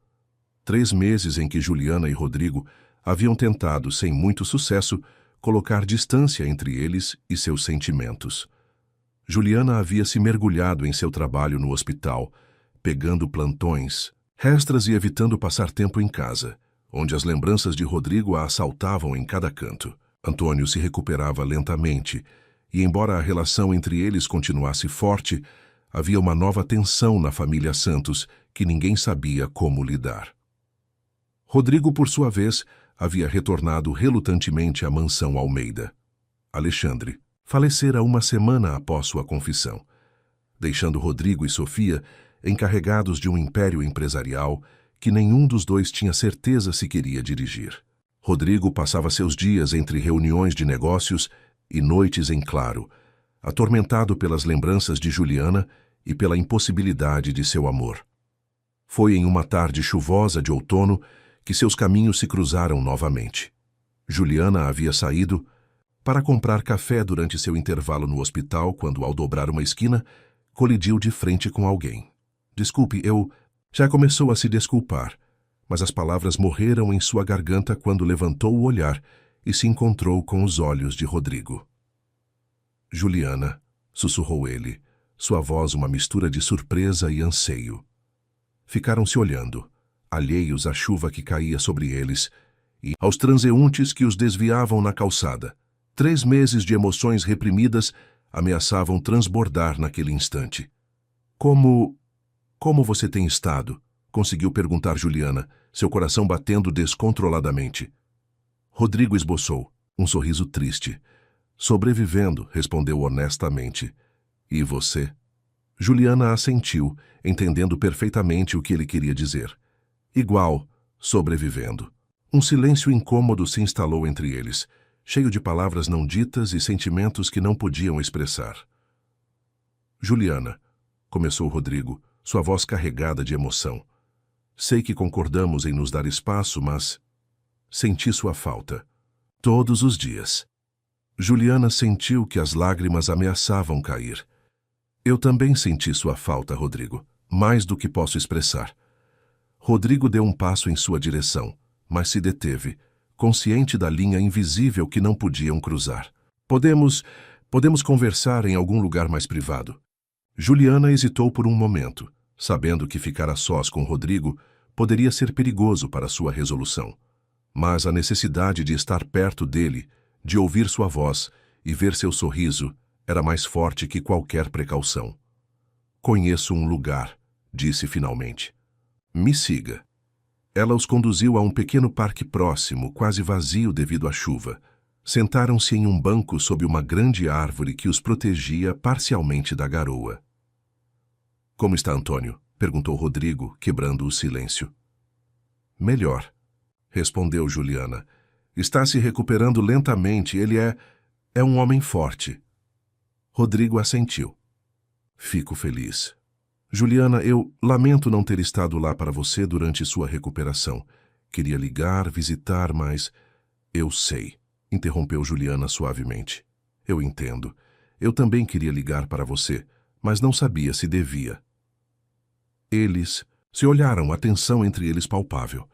3 meses em que Juliana e Rodrigo haviam tentado, sem muito sucesso, colocar distância entre eles e seus sentimentos. Juliana havia se mergulhado em seu trabalho no hospital, pegando plantões, extras e evitando passar tempo em casa, onde as lembranças de Rodrigo a assaltavam em cada canto. Antônio se recuperava lentamente, e embora a relação entre eles continuasse forte, havia uma nova tensão na família Santos que ninguém sabia como lidar. Rodrigo, por sua vez, havia retornado relutantemente à mansão Almeida. Alexandre falecera 1 semana após sua confissão, deixando Rodrigo e Sofia encarregados de um império empresarial que nenhum dos dois tinha certeza se queria dirigir. Rodrigo passava seus dias entre reuniões de negócios e noites em claro, atormentado pelas lembranças de Juliana e pela impossibilidade de seu amor. Foi em uma tarde chuvosa de outono que seus caminhos se cruzaram novamente. Juliana havia saído para comprar café durante seu intervalo no hospital quando, ao dobrar uma esquina, colidiu de frente com alguém. Desculpe, eu... Já começou a se desculpar, mas as palavras morreram em sua garganta quando levantou o olhar e se encontrou com os olhos de Rodrigo. Juliana, sussurrou ele, sua voz uma mistura de surpresa e anseio. Ficaram se olhando, alheios à chuva que caía sobre eles e aos transeuntes que os desviavam na calçada. 3 meses de emoções reprimidas ameaçavam transbordar naquele instante. Como você tem estado? Conseguiu perguntar Juliana, seu coração batendo descontroladamente. Rodrigo esboçou um sorriso triste. Sobrevivendo, respondeu honestamente. E você? Juliana assentiu, entendendo perfeitamente o que ele queria dizer. Igual, sobrevivendo. Um silêncio incômodo se instalou entre eles, cheio de palavras não ditas e sentimentos que não podiam expressar. Juliana, começou Rodrigo, sua voz carregada de emoção. Sei que concordamos em nos dar espaço, mas senti sua falta. Todos os dias. Juliana sentiu que as lágrimas ameaçavam cair. Eu também senti sua falta, Rodrigo, mais do que posso expressar. Rodrigo deu um passo em sua direção, mas se deteve, consciente da linha invisível que não podiam cruzar. Podemos conversar em algum lugar mais privado. Juliana hesitou por um momento, sabendo que ficar a sós com Rodrigo poderia ser perigoso para sua resolução. Mas a necessidade de estar perto dele, de ouvir sua voz e ver seu sorriso, Era mais forte que qualquer precaução. Conheço um lugar, disse finalmente. Me siga. Ela os conduziu a um pequeno parque próximo, quase vazio devido à chuva. Sentaram-se em um banco sob uma grande árvore que os protegia parcialmente da garoa. Como está Antônio? Perguntou Rodrigo, quebrando o silêncio. Melhor, respondeu Juliana. Está se recuperando lentamente, ele é um homem forte. Rodrigo assentiu. Fico feliz. Juliana, eu lamento não ter estado lá para você durante sua recuperação. Queria ligar, visitar, mas... Eu sei, interrompeu Juliana suavemente. Eu entendo. Eu também queria ligar para você, mas não sabia se devia. Eles se olharam, a tensão entre eles palpável.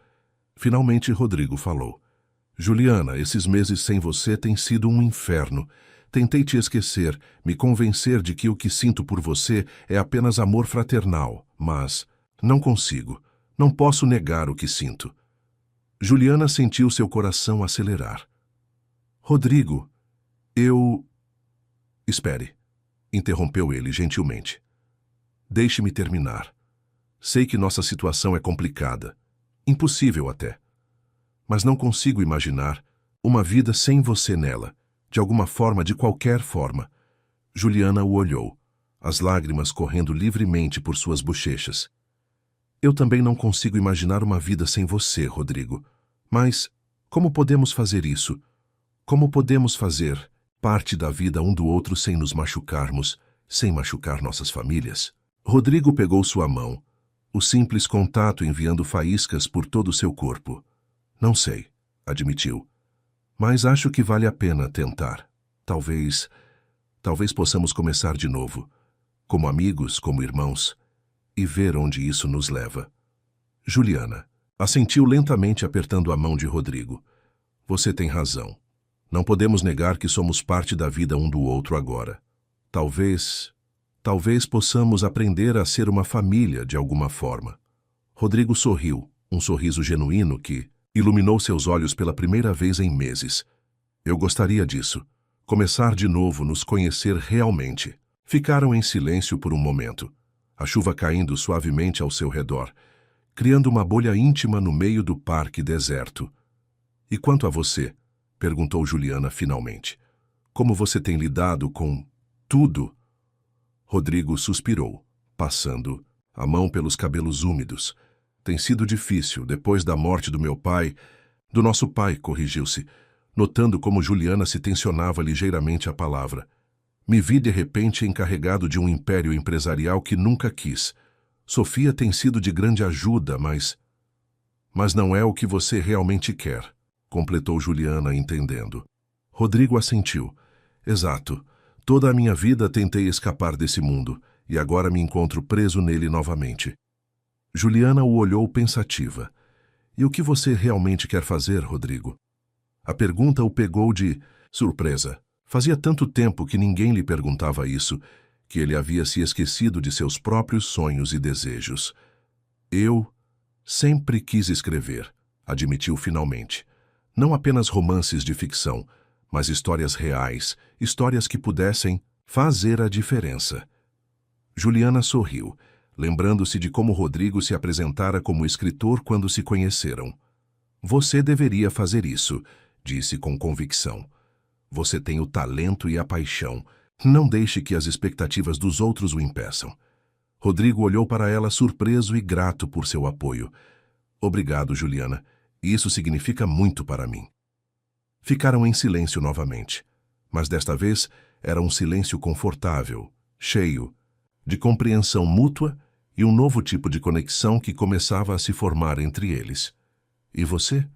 Finalmente Rodrigo falou. Juliana, esses meses sem você têm sido um inferno. Tentei te esquecer, me convencer de que o que sinto por você é apenas amor fraternal, mas não consigo. Não posso negar o que sinto. Juliana sentiu seu coração acelerar. Rodrigo, eu... Espere, interrompeu ele gentilmente. Deixe-me terminar. Sei que nossa situação é complicada, impossível até. Mas não consigo imaginar uma vida sem você nela. De alguma forma, de qualquer forma. Juliana o olhou, as lágrimas correndo livremente por suas bochechas. Eu também não consigo imaginar uma vida sem você, Rodrigo. Mas como podemos fazer isso? Como podemos fazer parte da vida um do outro sem nos machucarmos, sem machucar nossas famílias? Rodrigo pegou sua mão, o simples contato enviando faíscas por todo o seu corpo. Não sei, admitiu. Mas acho que vale a pena tentar. Talvez possamos começar de novo, como amigos, como irmãos, e ver onde isso nos leva. Juliana assentiu lentamente apertando a mão de Rodrigo. Você tem razão. Não podemos negar que somos parte da vida um do outro agora. Talvez possamos aprender a ser uma família de alguma forma. Rodrigo sorriu, um sorriso genuíno que iluminou seus olhos pela primeira vez em meses. Eu gostaria disso. Começar de novo, nos conhecer realmente. Ficaram em silêncio por um momento, a chuva caindo suavemente ao seu redor, criando uma bolha íntima no meio do parque deserto. E quanto a você? Perguntou Juliana finalmente. Como você tem lidado com tudo? Rodrigo suspirou, passando a mão pelos cabelos úmidos. Tem sido difícil, depois da morte do meu pai... Do nosso pai, corrigiu-se, notando como Juliana se tensionava ligeiramente a palavra. Me vi de repente encarregado de um império empresarial que nunca quis. Sofia tem sido de grande ajuda, mas não é o que você realmente quer, completou Juliana, entendendo. Rodrigo assentiu. Exato. Toda a minha vida tentei escapar desse mundo, e agora me encontro preso nele novamente. Juliana o olhou pensativa. E o que você realmente quer fazer, Rodrigo? A pergunta o pegou de surpresa. Fazia tanto tempo que ninguém lhe perguntava isso, que ele havia se esquecido de seus próprios sonhos e desejos. Eu sempre quis escrever, admitiu finalmente. Não apenas romances de ficção, mas histórias reais, histórias que pudessem fazer a diferença. Juliana sorriu, lembrando-se de como Rodrigo se apresentara como escritor quando se conheceram. Você deveria fazer isso, disse com convicção. Você tem o talento e a paixão. Não deixe que as expectativas dos outros o impeçam. Rodrigo olhou para ela surpreso e grato por seu apoio. Obrigado, Juliana. Isso significa muito para mim. Ficaram em silêncio novamente, mas desta vez era um silêncio confortável, cheio de compreensão mútua e um novo tipo de conexão que começava a se formar entre eles. E você?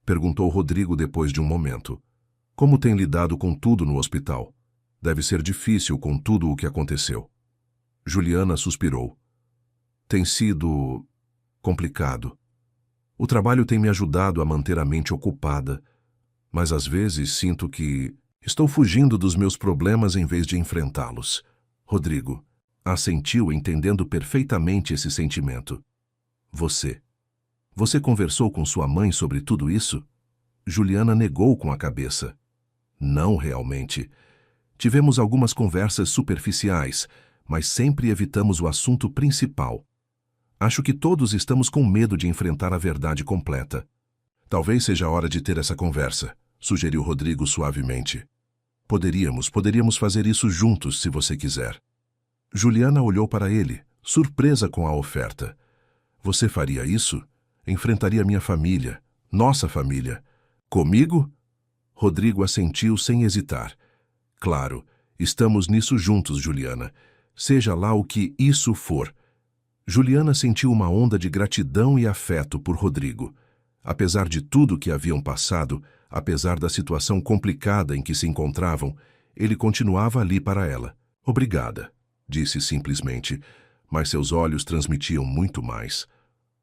Perguntou Rodrigo depois de um momento. Como tem lidado com tudo no hospital? Deve ser difícil com tudo o que aconteceu. Juliana suspirou. Tem sido complicado. O trabalho tem me ajudado a manter a mente ocupada, mas às vezes sinto que estou fugindo dos meus problemas em vez de enfrentá-los. Rodrigo assentiu, entendendo perfeitamente esse sentimento. Você conversou com sua mãe sobre tudo isso? Juliana negou com a cabeça. Não realmente. Tivemos algumas conversas superficiais, mas sempre evitamos o assunto principal. Acho que todos estamos com medo de enfrentar a verdade completa. Talvez seja a hora de ter essa conversa, sugeriu Rodrigo suavemente. Poderíamos fazer isso juntos, se você quiser. Juliana olhou para ele, surpresa com a oferta. Você faria isso? Enfrentaria minha família, nossa família. Comigo? Rodrigo assentiu sem hesitar. Claro, estamos nisso juntos, Juliana. Seja lá o que isso for. Juliana sentiu uma onda de gratidão e afeto por Rodrigo. Apesar de tudo que haviam passado, apesar da situação complicada em que se encontravam, ele continuava ali para ela. Obrigada, disse simplesmente, mas seus olhos transmitiam muito mais.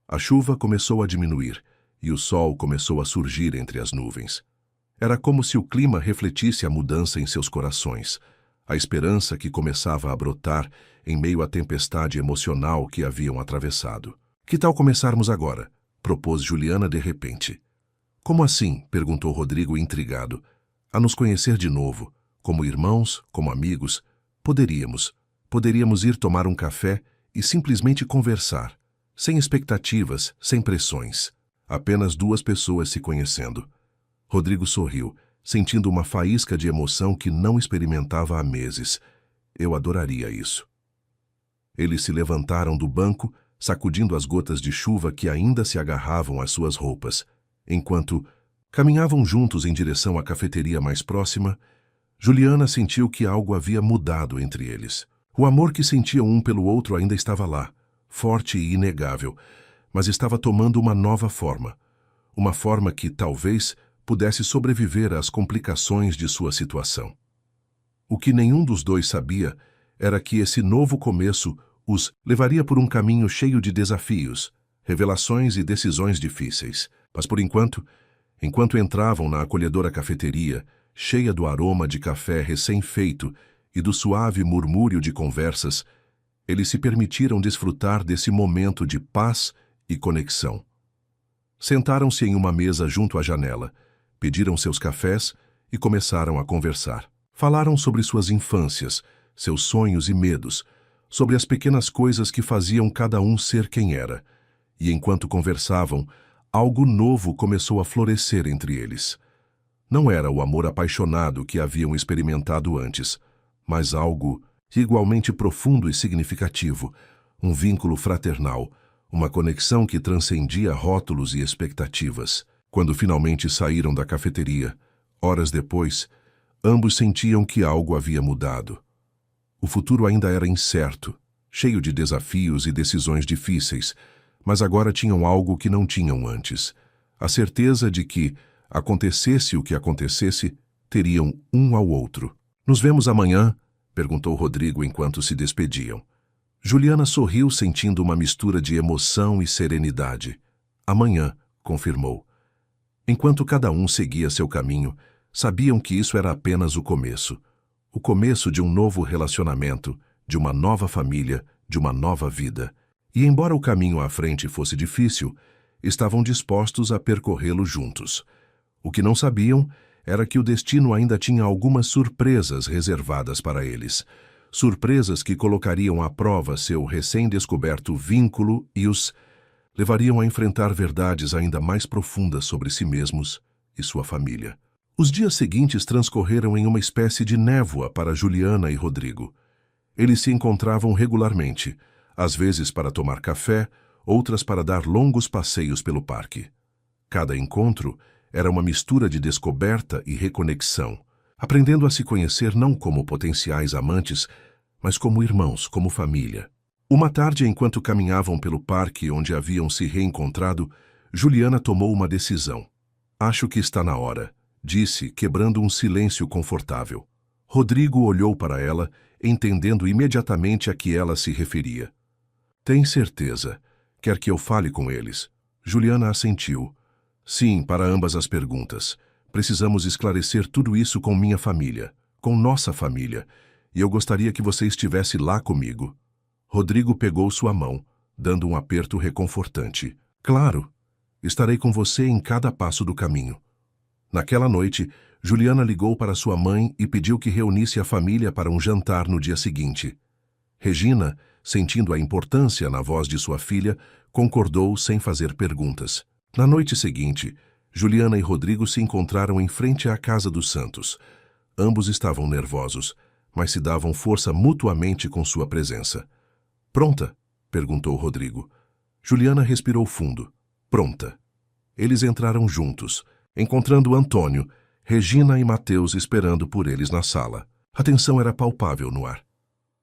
A chuva começou a diminuir e o sol começou a surgir entre as nuvens. Era como se o clima refletisse a mudança em seus corações, a esperança que começava a brotar em meio à tempestade emocional que haviam atravessado. Que tal começarmos agora? Propôs Juliana de repente. Como assim? Perguntou Rodrigo intrigado. A nos conhecer de novo, como irmãos, como amigos. Poderíamos ir tomar um café e simplesmente conversar, sem expectativas, sem pressões. Apenas duas pessoas se conhecendo. Rodrigo sorriu, sentindo uma faísca de emoção que não experimentava há meses. Eu adoraria isso. Eles se levantaram do banco, sacudindo as gotas de chuva que ainda se agarravam às suas roupas. Enquanto caminhavam juntos em direção à cafeteria mais próxima, Juliana sentiu que algo havia mudado entre eles. O amor que sentiam um pelo outro ainda estava lá, forte e inegável, mas estava tomando uma nova forma. Uma forma que, talvez, pudesse sobreviver às complicações de sua situação. O que nenhum dos dois sabia era que esse novo começo os levaria por um caminho cheio de desafios, revelações e decisões difíceis. Mas por enquanto entravam na acolhedora cafeteria, cheia do aroma de café recém-feito e do suave murmúrio de conversas, eles se permitiram desfrutar desse momento de paz e conexão. Sentaram-se em uma mesa junto à janela, pediram seus cafés e começaram a conversar. Falaram sobre suas infâncias, seus sonhos e medos, sobre as pequenas coisas que faziam cada um ser quem era. E enquanto conversavam, algo novo começou a florescer entre eles. Não era o amor apaixonado que haviam experimentado antes, mas algo igualmente profundo e significativo, um vínculo fraternal, uma conexão que transcendia rótulos e expectativas. Quando finalmente saíram da cafeteria, horas depois, ambos sentiam que algo havia mudado. O futuro ainda era incerto, cheio de desafios e decisões difíceis, mas agora tinham algo que não tinham antes. A certeza de que, acontecesse o que acontecesse, teriam um ao outro. Nos vemos amanhã? Perguntou Rodrigo enquanto se despediam. Juliana sorriu sentindo uma mistura de emoção e serenidade. Amanhã, confirmou. Enquanto cada um seguia seu caminho, sabiam que isso era apenas o começo de um novo relacionamento, de uma nova família, de uma nova vida. E embora o caminho à frente fosse difícil, estavam dispostos a percorrê-lo juntos. O que não sabiam era que o destino ainda tinha algumas surpresas reservadas para eles. Surpresas que colocariam à prova seu recém-descoberto vínculo e os levariam a enfrentar verdades ainda mais profundas sobre si mesmos e sua família. Os dias seguintes transcorreram em uma espécie de névoa para Juliana e Rodrigo. Eles se encontravam regularmente, às vezes para tomar café, outras para dar longos passeios pelo parque. Cada encontro era uma mistura de descoberta e reconexão, aprendendo a se conhecer não como potenciais amantes, mas como irmãos, como família. Uma tarde, enquanto caminhavam pelo parque onde haviam se reencontrado, Juliana tomou uma decisão. Acho que está na hora, disse, quebrando um silêncio confortável. Rodrigo olhou para ela, entendendo imediatamente a que ela se referia. Tem certeza? Quer que eu fale com eles? Juliana assentiu. Sim, para ambas as perguntas. Precisamos esclarecer tudo isso com minha família, com nossa família, e eu gostaria que você estivesse lá comigo. Rodrigo pegou sua mão, dando um aperto reconfortante. Claro, estarei com você em cada passo do caminho. Naquela noite, Juliana ligou para sua mãe e pediu que reunisse a família para um jantar no dia seguinte. Regina, sentindo a importância na voz de sua filha, concordou sem fazer perguntas. Na noite seguinte, Juliana e Rodrigo se encontraram em frente à casa dos Santos. Ambos estavam nervosos, mas se davam força mutuamente com sua presença. "Pronta?" perguntou Rodrigo. Juliana respirou fundo. "Pronta." Eles entraram juntos, encontrando Antônio, Regina e Mateus esperando por eles na sala. A tensão era palpável no ar.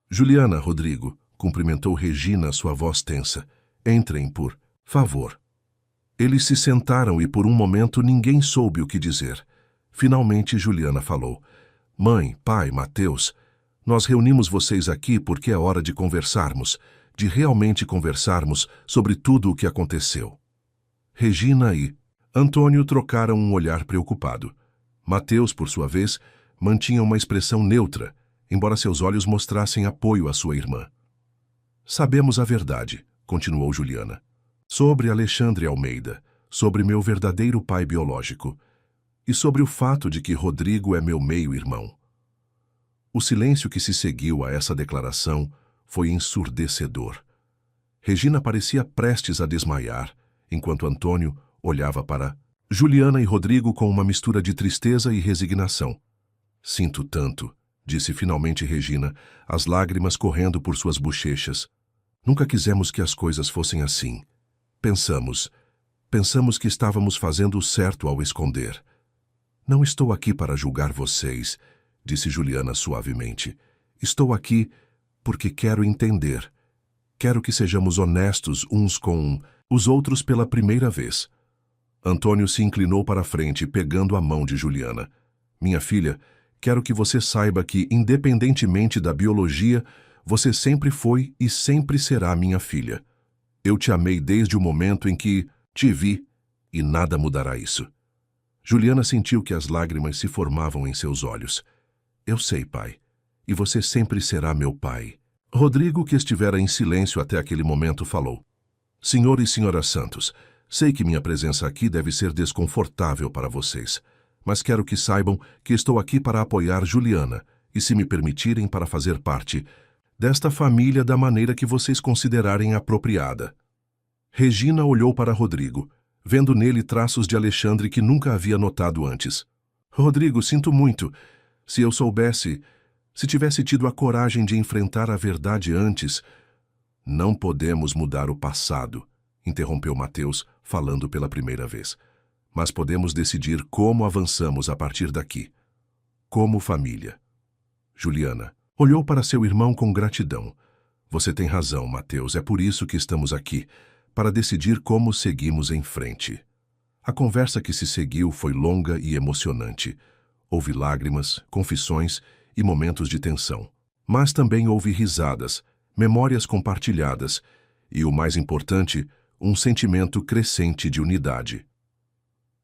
"Juliana, Rodrigo", cumprimentou Regina, sua voz tensa. "Entrem, por favor." Eles se sentaram e por um momento ninguém soube o que dizer. Finalmente Juliana falou. "Mãe, pai, Mateus, nós reunimos vocês aqui porque é hora de conversarmos, de realmente conversarmos sobre tudo o que aconteceu." Regina e Antônio trocaram um olhar preocupado. Mateus, por sua vez, mantinha uma expressão neutra, embora seus olhos mostrassem apoio à sua irmã. "Sabemos a verdade", continuou Juliana, "sobre Alexandre Almeida, sobre meu verdadeiro pai biológico, e sobre o fato de que Rodrigo é meu meio-irmão." O silêncio que se seguiu a essa declaração foi ensurdecedor. Regina parecia prestes a desmaiar, enquanto Antônio olhava para Juliana e Rodrigo com uma mistura de tristeza e resignação. "Sinto tanto", disse finalmente Regina, as lágrimas correndo por suas bochechas. "Nunca quisemos que as coisas fossem assim. Pensamos que estávamos fazendo o certo ao esconder." "Não estou aqui para julgar vocês", disse Juliana suavemente. "Estou aqui porque quero entender. Quero que sejamos honestos uns com os outros pela primeira vez." Antônio se inclinou para a frente, pegando a mão de Juliana. "Minha filha, quero que você saiba que, independentemente da biologia, você sempre foi e sempre será minha filha. Eu te amei desde o momento em que te vi, e nada mudará isso." Juliana sentiu que as lágrimas se formavam em seus olhos. "Eu sei, pai, e você sempre será meu pai." Rodrigo, que estivera em silêncio até aquele momento, falou. "Senhor e senhora Santos, sei que minha presença aqui deve ser desconfortável para vocês, mas quero que saibam que estou aqui para apoiar Juliana e, se me permitirem, para fazer parte desta família da maneira que vocês considerarem apropriada." Regina olhou para Rodrigo, vendo nele traços de Alexandre que nunca havia notado antes. "Rodrigo, sinto muito. Se eu soubesse, se tivesse tido a coragem de enfrentar a verdade antes..." "Não podemos mudar o passado", interrompeu Mateus, falando pela primeira vez. "Mas podemos decidir como avançamos a partir daqui. Como família." Juliana olhou para seu irmão com gratidão. "Você tem razão, Mateus, é por isso que estamos aqui, para decidir como seguimos em frente." A conversa que se seguiu foi longa e emocionante. Houve lágrimas, confissões e momentos de tensão. Mas também houve risadas, memórias compartilhadas e, o mais importante, um sentimento crescente de unidade.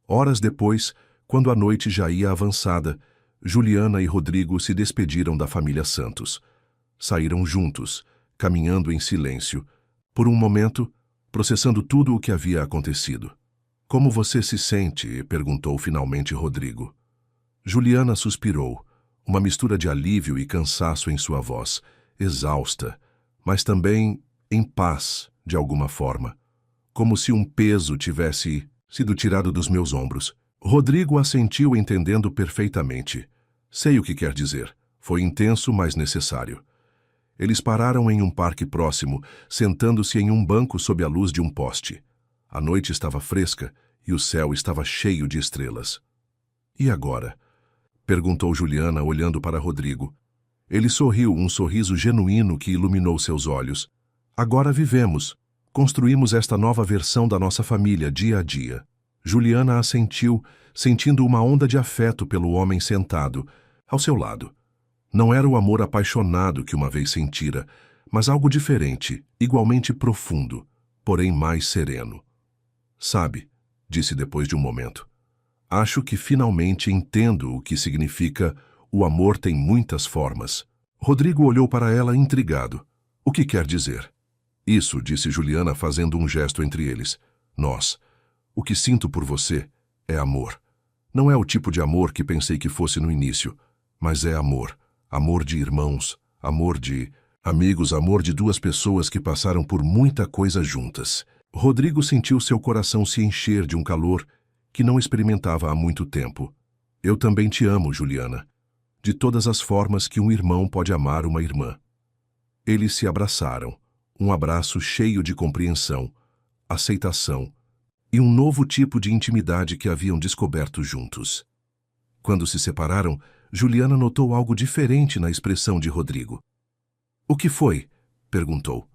Horas depois, quando a noite já ia avançada, Juliana e Rodrigo se despediram da família Santos. Saíram juntos, caminhando em silêncio, por um momento, processando tudo o que havia acontecido. "Como você se sente?" perguntou finalmente Rodrigo. Juliana suspirou, uma mistura de alívio e cansaço em sua voz, exausta, mas também em paz, de alguma forma, como se um peso tivesse sido tirado dos meus ombros. Rodrigo assentiu, entendendo perfeitamente. "Sei o que quer dizer. Foi intenso, mas necessário." Eles pararam em um parque próximo, sentando-se em um banco sob a luz de um poste. A noite estava fresca e o céu estava cheio de estrelas. "E agora?" perguntou Juliana, olhando para Rodrigo. Ele sorriu, um sorriso genuíno que iluminou seus olhos. "Agora vivemos. Construímos esta nova versão da nossa família dia a dia." Juliana assentiu, sentindo uma onda de afeto pelo homem sentado, ao seu lado. Não era o amor apaixonado que uma vez sentira, mas algo diferente, igualmente profundo, porém mais sereno. "Sabe", disse depois de um momento, "acho que finalmente entendo o que significa o amor tem muitas formas." Rodrigo olhou para ela intrigado. "O que quer dizer?" "Isso", disse Juliana, fazendo um gesto entre eles. "O que sinto por você é amor. Não é o tipo de amor que pensei que fosse no início, mas é amor. Amor de irmãos, amor de amigos, amor de duas pessoas que passaram por muita coisa juntas. Rodrigo sentiu seu coração se encher de um calor que não experimentava há muito tempo. Eu também te amo, Juliana, de todas as formas que um irmão pode amar uma irmã. Eles se abraçaram, um abraço cheio de compreensão, aceitação e um novo tipo de intimidade que haviam descoberto juntos. Quando se separaram, Juliana notou algo diferente na expressão de Rodrigo. "O que foi?" perguntou.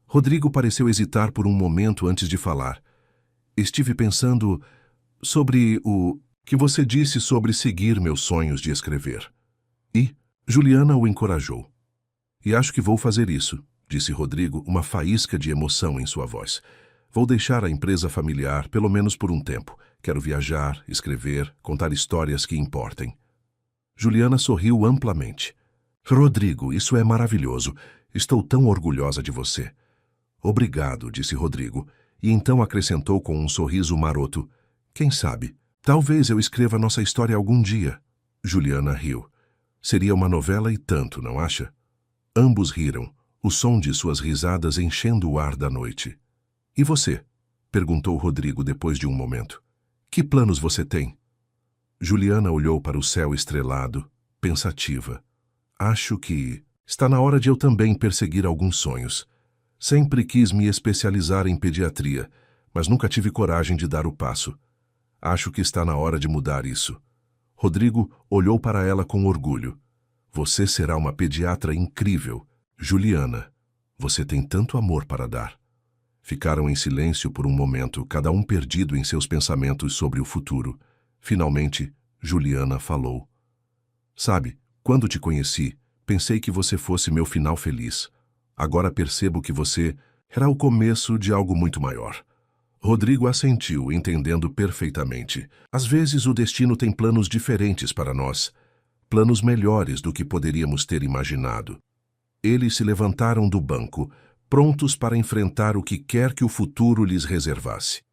Rodrigo pareceu hesitar por um momento antes de falar. "Estive pensando sobre o que você disse sobre seguir meus sonhos de escrever." E Juliana o encorajou. "E acho que vou fazer isso", disse Rodrigo, uma faísca de emoção em sua voz. "Vou deixar a empresa familiar, pelo menos por um tempo. Quero viajar, escrever, contar histórias que importem." Juliana sorriu amplamente. "Rodrigo, isso é maravilhoso. Estou tão orgulhosa de você." "Obrigado", disse Rodrigo, e então acrescentou com um sorriso maroto. "Quem sabe, talvez eu escreva nossa história algum dia." Juliana riu. "Seria uma novela e tanto, não acha?" Ambos riram, o som de suas risadas enchendo o ar da noite. "E você?" perguntou Rodrigo depois de um momento. "Que planos você tem?" Juliana olhou para o céu estrelado, pensativa. "Acho que está na hora de eu também perseguir alguns sonhos. Sempre quis me especializar em pediatria, mas nunca tive coragem de dar o passo. Acho que está na hora de mudar isso." Rodrigo olhou para ela com orgulho. "Você será uma pediatra incrível. Juliana, você tem tanto amor para dar." Ficaram em silêncio por um momento, cada um perdido em seus pensamentos sobre o futuro. Finalmente, Juliana falou. "Sabe, quando te conheci, pensei que você fosse meu final feliz. Agora percebo que você era o começo de algo muito maior." Rodrigo assentiu, entendendo perfeitamente. Às vezes o destino tem planos diferentes para nós, planos melhores do que poderíamos ter imaginado. Eles se levantaram do banco, prontos para enfrentar o que quer que o futuro lhes reservasse.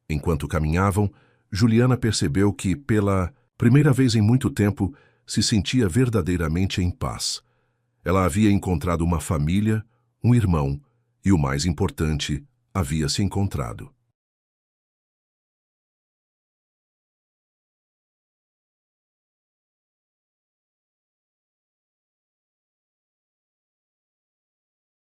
Enquanto caminhavam, Juliana percebeu que, pela primeira vez em muito tempo, se sentia verdadeiramente em paz. Ela havia encontrado uma família, um irmão e, o mais importante, havia se encontrado.